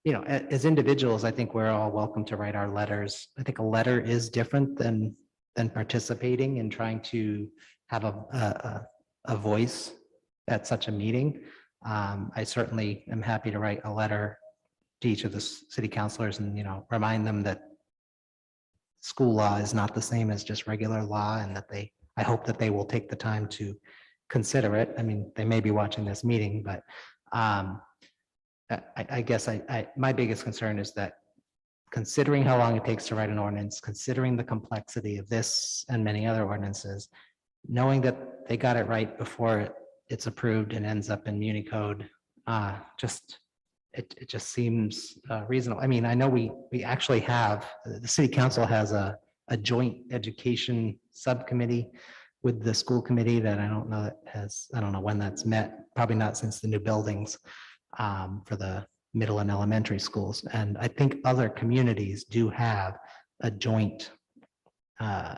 as individuals, I think we're all welcome to write our letters. I think a letter is different than participating and trying to have a voice at such a meeting. I certainly am happy to write a letter to each of the city councilors and, remind them that school law is not the same as just regular law, and that I hope that they will take the time to consider it. I mean, they may be watching this meeting, but I guess my biggest concern is that, considering how long it takes to write an ordinance, considering the complexity of this and many other ordinances, knowing that they got it right before it's approved and ends up in Unicode, it just seems reasonable. I mean, I know we actually have, the city council has a joint education subcommittee with the school committee that I don't know when that's met, probably not since the new buildings for the middle and elementary schools. And I think other communities do have a joint, I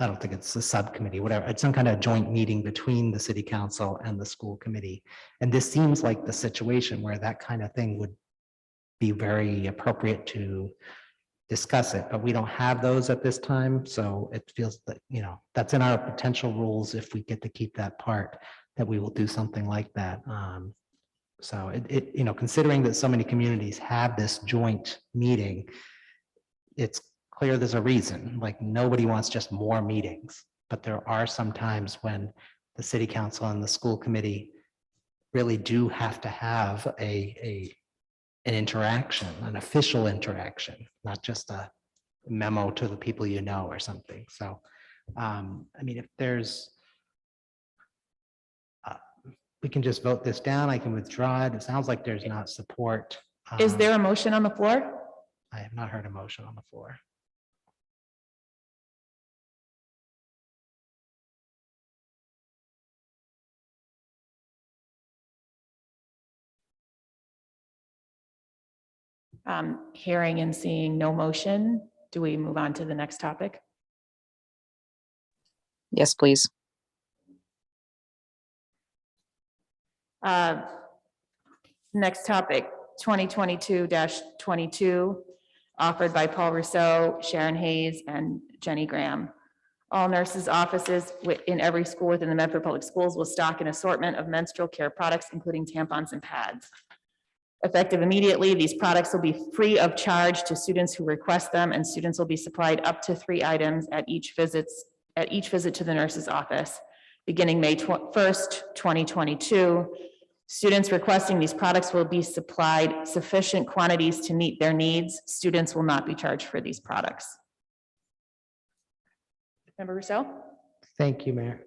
don't think it's a subcommittee, whatever, it's some kind of joint meeting between the city council and the school committee. And this seems like the situation where that kind of thing would be very appropriate to discuss it, but we don't have those at this time. So it feels that, that's in our potential rules if we get to keep that part, that we will do something like that. So considering that so many communities have this joint meeting, it's clear there's a reason, like nobody wants just more meetings, but there are some times when the city council and the school committee really do have to have an interaction, an official interaction, not just a memo to the people or something. So, if there's, we can just vote this down. I can withdraw it. It sounds like there's not support. Is there a motion on the floor? I have not heard a motion on the floor. Hearing and seeing no motion, do we move on to the next topic? Yes, please. Next topic, 2022-22, offered by Paul Rousseau, Sharon Hayes, and Jenny Graham. All nurses' offices in every school within the Medford Public Schools will stock an assortment of menstrual care products, including tampons and pads. Effective immediately, these products will be free of charge to students who request them, and students will be supplied up to 3 items at each visit to the nurse's office. Beginning May 1st, 2022, students requesting these products will be supplied sufficient quantities to meet their needs. Students will not be charged for these products. Member Rousseau? Thank you, Mayor.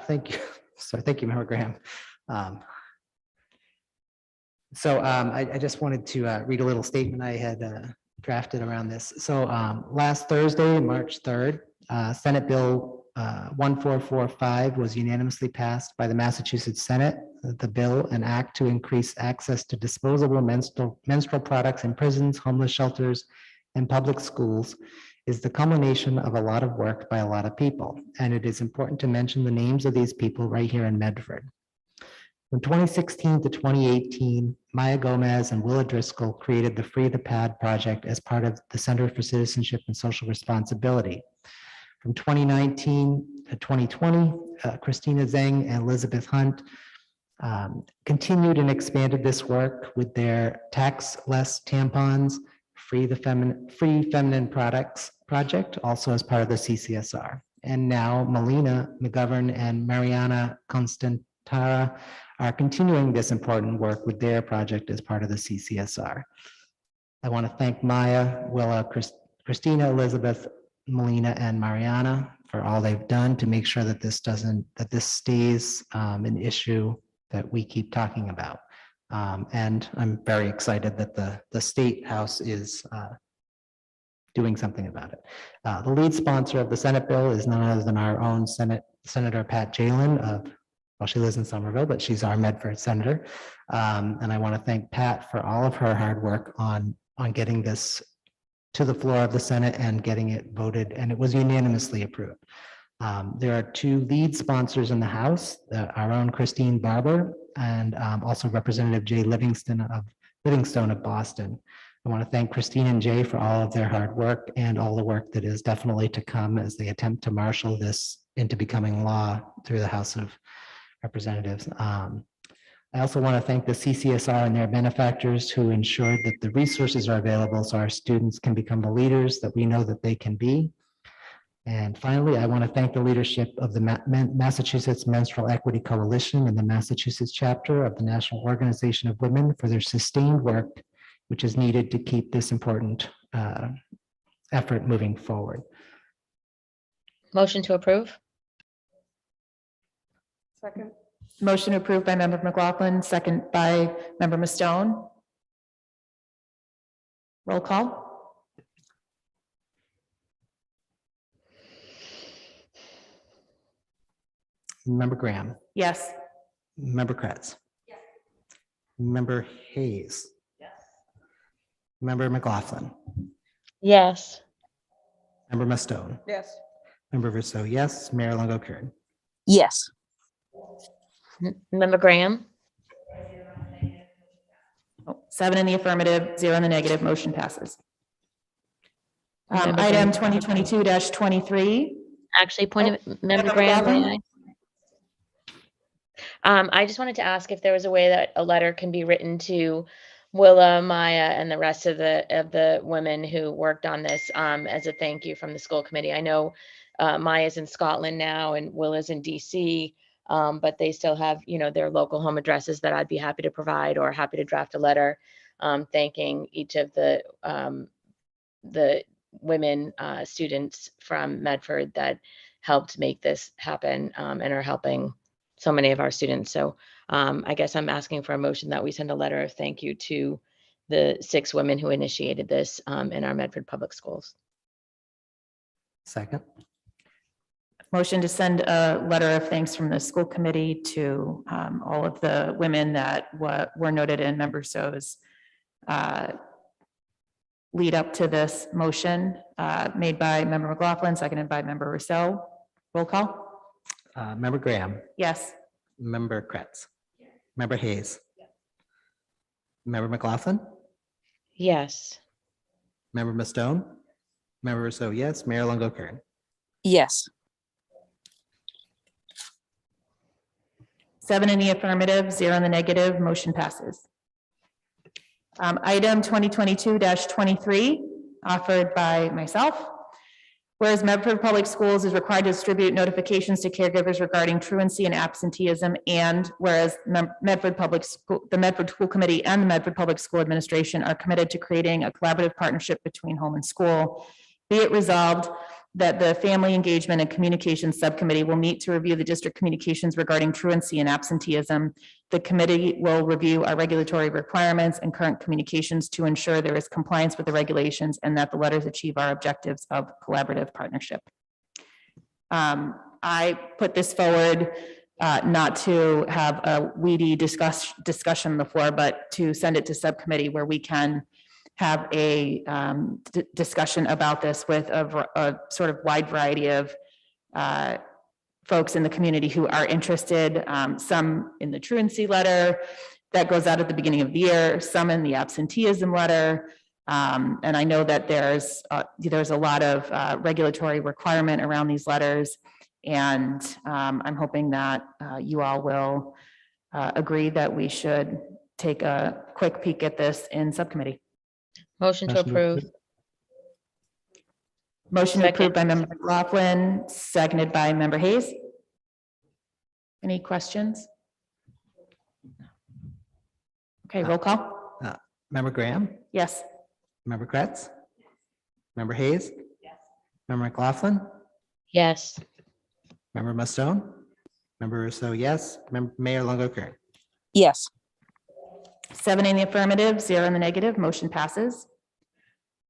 Thank you. Sorry, thank you, Member Graham. I just wanted to read a little statement I had drafted around this. So last Thursday, March 3rd, Senate Bill 1445 was unanimously passed by the Massachusetts Senate. The bill, an act to increase access to disposable menstrual products in prisons, homeless shelters, and public schools, is the culmination of a lot of work by a lot of people. And it is important to mention the names of these people right here in Medford. From 2016 to 2018, Maya Gomez and Willa Driscoll created the Free the Pad project as part of the Center for Citizenship and Social Responsibility. From 2019 to 2020, Christina Zeng and Elizabeth Hunt continued and expanded this work with their tax-less tampons, Free Feminine Products project, also as part of the CCSR. And now Melina McGovern and Mariana Constantara are continuing this important work with their project as part of the CCSR. I want to thank Maya, Willa, Christina, Elizabeth, Melina, and Mariana for all they've done to make sure that this stays an issue that we keep talking about. And I'm very excited that the State House is doing something about it. The lead sponsor of the Senate bill is none other than our own Senator Pat Jalen. Well, she lives in Somerville, but she's our Medford senator. And I want to thank Pat for all of her hard work on getting this to the floor of the Senate and getting it voted, and it was unanimously approved. There are 2 lead sponsors in the House, our own Christine Barber and also Representative Jay Livingstone of Boston. I want to thank Christine and Jay for all of their hard work and all the work that is definitely to come as they attempt to marshal this into becoming law through the House of Representatives. I also want to thank the CCSR and their benefactors who ensured that the resources are available so our students can become the leaders that we know that they can be. And finally, I want to thank the leadership of the Massachusetts Menstrual Equity Coalition and the Massachusetts chapter of the National Organization of Women for their sustained work, which is needed to keep this important effort moving forward. Motion to approve? Second. Motion approved by Member McLaughlin, second by Member Mustone. Roll call. Member Graham. Yes. Member Kretz. Yes. Member Hayes. Yes. Member McLaughlin. Yes. Member Mustone. Yes. Member Rousseau, yes. Mayor Longo-Kern. Yes. Member Graham? 7 in the affirmative, 0 in the negative, motion passes. Member Item Graham. 2022-23. Actually, point of, Member Member Graham, McLaughlin? may I just wanted to ask if there was a way that a letter can be written to Willa, Maya, and the rest of the women who worked on this as a thank you from the school committee. I know Maya's in Scotland now and Willa's in DC, but they still have, their local home addresses that I'd be happy to provide or happy to draft a letter thanking each of the women students from Medford that helped make this happen and are helping so many of our students. So I guess I'm asking for a motion that we send a letter of thank you to the 6 women who initiated this in our Medford Public Schools. Second. Motion to send a letter of thanks from the school committee to all of the women that were noted in Member So's lead up to this motion made by Member McLaughlin, seconded by Member Rousseau. Roll call? Member Graham, Yes. Member Kretz, Member Hayes, Member McLaughlin, Yes. Member Mustone, Member Rousseau, yes, Mayor Longo-Kern. Yes. 7 in the affirmative, 0 in the negative, motion passes. Item 2022-23, offered by myself. Whereas Medford Public Schools is required to distribute notifications to caregivers regarding truancy and absenteeism, and whereas the Medford School Committee and the Medford Public School Administration are committed to creating a collaborative partnership between home and school, be it resolved that the Family Engagement and Communications Subcommittee will meet to review the district communications regarding truancy and absenteeism. The committee will review our regulatory requirements and current communications to ensure there is compliance with the regulations and that the letters achieve our objectives of collaborative partnership. I put this forward not to have a weedy discussion on the floor, but to send it to subcommittee where we can have a discussion about this with a sort of wide variety of folks in the community who are interested, some in the truancy letter that goes out at the beginning of the year, some in the absenteeism letter. And I know that there's a lot of regulatory requirement around these letters. And I'm hoping that you all will agree that we should take a quick peek at this in subcommittee. Motion to approve. Motion approved by Member McLaughlin, seconded by Member Hayes. Any questions? Okay, roll call. Member Graham, Yes. Member Kretz, Member Hayes, Member McLaughlin, Yes. Member Mustone, Member Rousseau, yes, Mayor Longo-Kern. Yes. 7 in the affirmative, 0 in the negative, motion passes.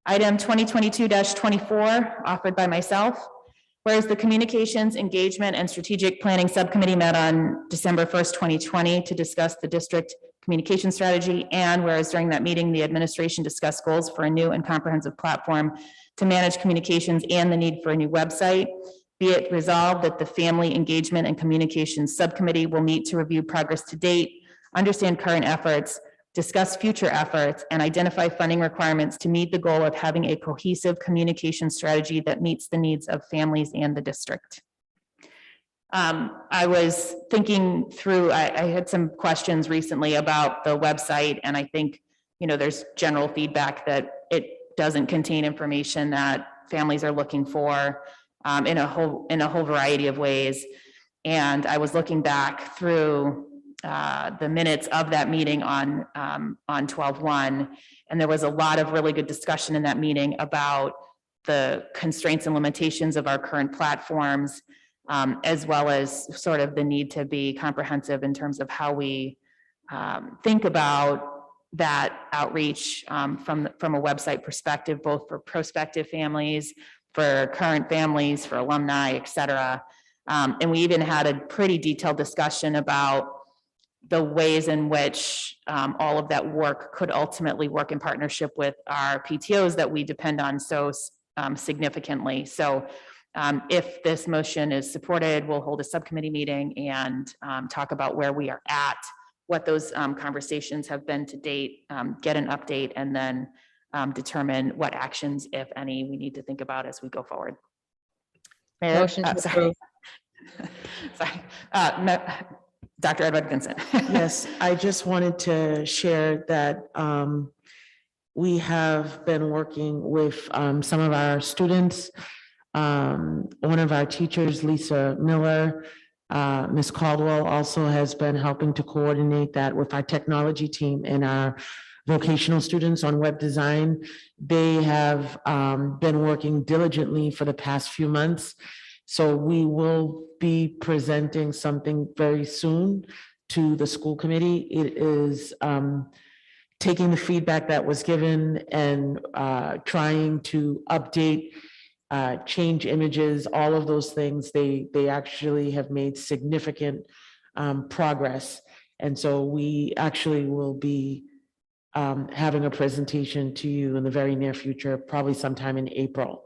Item 2022-24, offered by myself. Whereas the Communications, Engagement, and Strategic Planning Subcommittee met on December 1st, 2020 to discuss the district communication strategy, and whereas during that meeting, the administration discussed goals for a new and comprehensive platform to manage communications and the need for a new website, be it resolved that the Family Engagement and Communications Subcommittee will meet to review progress to date, understand current efforts, discuss future efforts, and identify funding requirements to meet the goal of having a cohesive communication strategy that meets the needs of families and the district. I was thinking through, I had some questions recently about the website, and I think, there's general feedback that it doesn't contain information that families are looking for in a whole variety of ways. And I was looking back through the minutes of that meeting on 12/1, and there was a lot of really good discussion in that meeting about the constraints and limitations of our current platforms, as well as sort of the need to be comprehensive in terms of how we think about that outreach from a website perspective, both for prospective families, for current families, for alumni, et cetera. And we even had a pretty detailed discussion about the ways in which all of that work could ultimately work in partnership with our PTOs that we depend on so significantly. So if this motion is supported, we'll hold a subcommittee meeting and talk about where we are at, what those conversations have been to date, get an update, and then determine what actions, if any, we need to think about as we go forward. Mayor, Motion to sorry. approve. Sorry. Dr. Edward Vincent. Yes, I just wanted to share that we have been working with some of our students. One of our teachers, Lisa Miller, Ms. Caldwell also has been helping to coordinate that with our technology team and our vocational students on web design. They have been working diligently for the past few months. So we will be presenting something very soon to the school committee. It is taking the feedback that was given and trying to update, change images, all of those things. They actually have made significant progress. And so we actually will be having a presentation to you in the very near future, probably sometime in April,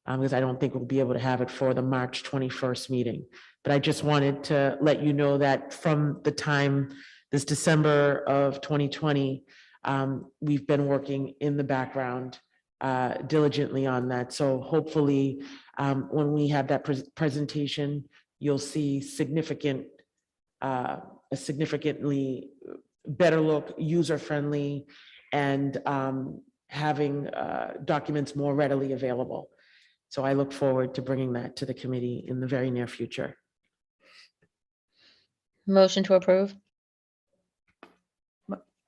because I don't think we'll be able to have it for the March 21st meeting. But I just wanted to let you know that from the time this December of 2020, we've been working in the background diligently on that. So hopefully when we have that presentation, you'll see a significantly better look, user-friendly, and having documents more readily available. So I look forward to bringing that to the committee in the very near future. Motion to approve.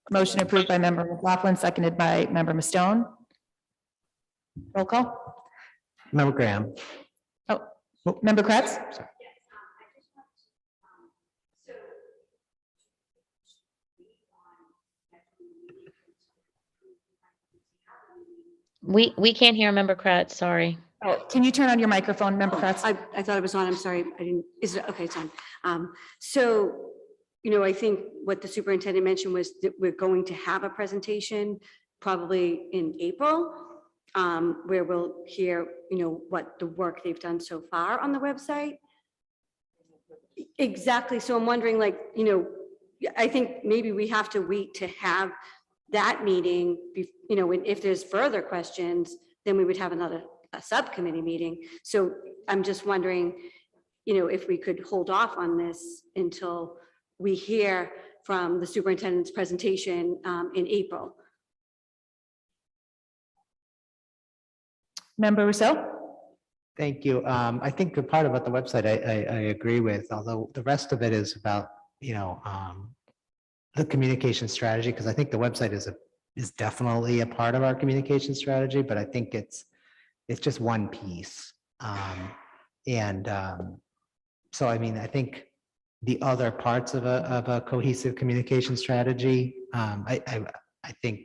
Motion approved by Member McLaughlin, seconded by Member Mustone. Roll call. Member Graham. Oh, Member Kretz? We can't hear Member Kratz, sorry. Oh, can you turn on your microphone, Member Kretz? I thought it was on, I'm sorry, I didn't, is it, okay, it's on. So, you know, I think what the superintendent mentioned was that we're going to have a presentation probably in April, where we'll hear, you know, what the work they've done so far on the website. Exactly, so I'm wondering, like, you know, I think maybe we have to wait to have that meeting, you know, if there's further questions, then we would have a subcommittee meeting. So I'm just wondering, you know, if we could hold off on this until we hear from the superintendent's presentation in April. Member Rousseau? Thank you. I think the part about the website I agree with, although the rest of it is about, you know, the communication strategy, because I think the website is definitely a part of our communication strategy, but I think it's just one piece. So, I mean, I think the other parts of a cohesive communication strategy, I think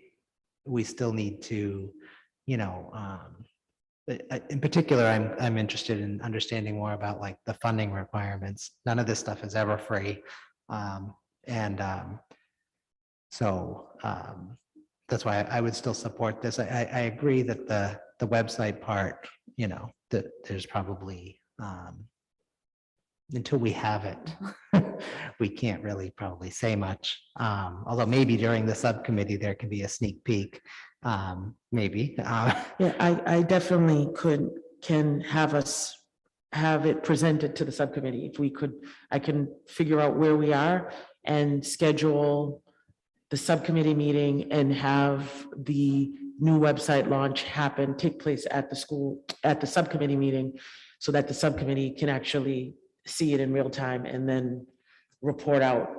we still need to, you know, in particular, I'm interested in understanding more about like the funding requirements. None of this stuff is ever free. So that's why I would still support this. I agree that the website part, you know, that there's probably, until we have it, we can't really probably say much. Although maybe during the subcommittee, there can be a sneak peek, maybe. Yeah, I definitely can have it presented to the subcommittee. If we could, I can figure out where we are and schedule the subcommittee meeting and have the new website launch take place at the school, at the subcommittee meeting, so that the subcommittee can actually see it in real time and then report out.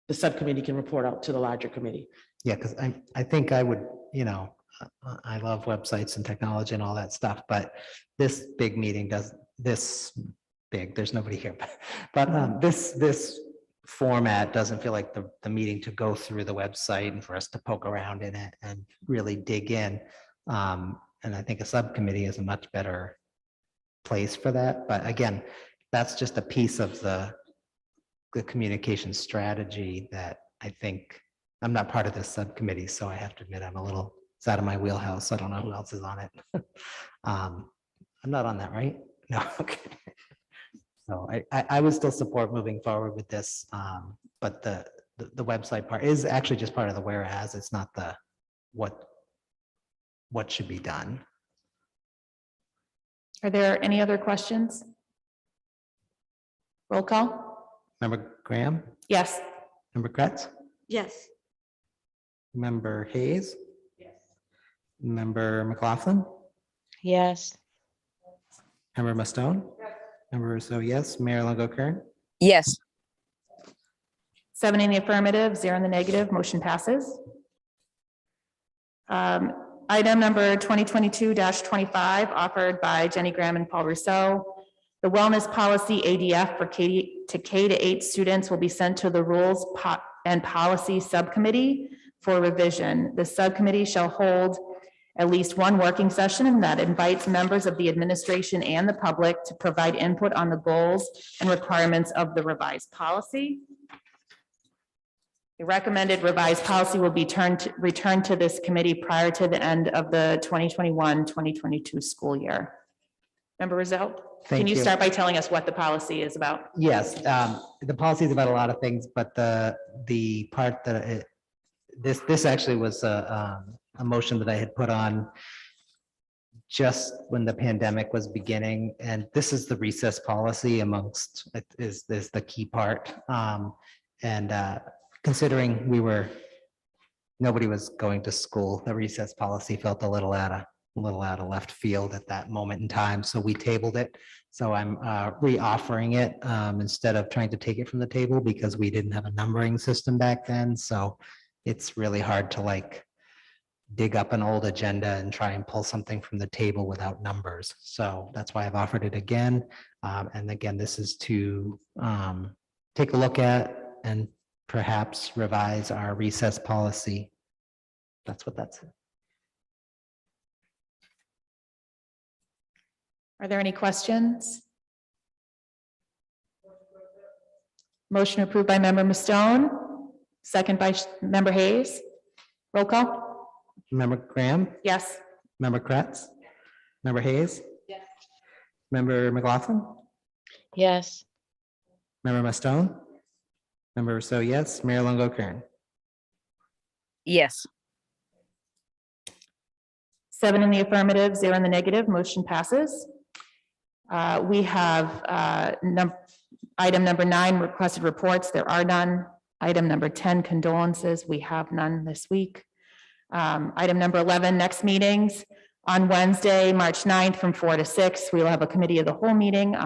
The subcommittee can report out to the larger committee. Yeah, because I think I would, you know, I love websites and technology and all that stuff, but this big meeting does this big, there's nobody here, but this format doesn't feel like the meeting to go through the website and for us to poke around in it and really dig in. And I think a subcommittee is a much better place for that. But again, that's just a piece of the communication strategy that I think, I'm not part of this subcommittee, so I have to admit it's out of my wheelhouse. I don't know who else is on it. I'm not on that, right? No, okay. So I would still support moving forward with this, but the website part is actually just part of the whereas. It's not what what should be done. Are there any other questions? Roll call? Member Graham, Yes. member Kretz, Yes. member Hayes. Member McLaughlin, Yes. member Mustone. Member Rousseau, yes. Mayor Longo Kern. Yes. 7 in the affirmative, 0 in the negative, motion passes. Item number 2022-25, offered by Jenny Graham and Paul Rousseau. The wellness policy ADF for K to K-8 students will be sent to the Rules and Policy Subcommittee for revision. The subcommittee shall hold at least one working session that invites members of the administration and the public to provide input on the goals and requirements of the revised policy. The recommended revised policy will be returned to this committee prior to the end of the 2021-2022 school year. Member Rizzo, can Thank you you. start by telling us what the policy is about? Yes, the policy is about a lot of things, but the part that this actually was a motion that I had put on just when the pandemic was beginning, and this is the recess policy amongst, is the key part. Considering nobody was going to school, the recess policy felt a little out of left field at that moment in time, so we tabled it. So I'm re-offering it instead of trying to take it from the table, because we didn't have a numbering system back then, so it's really hard to like dig up an old agenda and try and pull something from the table without numbers. So that's why I've offered it again. And again, this is to take a look at and perhaps revise our recess policy. That's what that's. Are there any questions? Motion approved by member Mustone, second by member Hayes. Roll call? Member Graham, Yes. member Kretz, member Hayes. Yes. Member McLaughlin, Yes. member Mustone, member Rousseau, yes. Mayor Longo Kern. Yes. 7 in the affirmative, 0 in the negative, motion passes. We have item number 9, requested reports. There are none. Item number 10, condolences. We have none this week. Item number 11, next meetings. On Wednesday, March 9th, from 4 to 6, we will have a committee of the whole meeting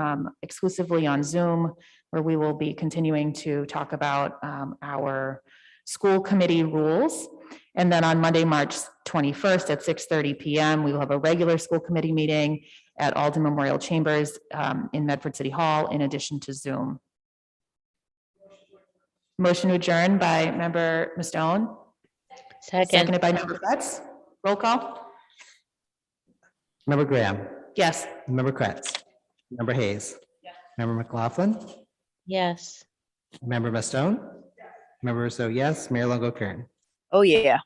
exclusively on Zoom, where we will be continuing to talk about our school committee rules. And then on Monday, March 21st at 6:30 PM, we will have a regular school committee meeting at Alden Memorial Chambers in Medford City Hall, in addition to Zoom. Motion to adjourn by member Mustone. Seconded by member Kretz. Roll call? Member Graham, Yes. member Kretz, member Hayes. Member McLaughlin, Yes. member Mustone, member Rousseau, yes. Mayor Longo Kern. Oh, yeah.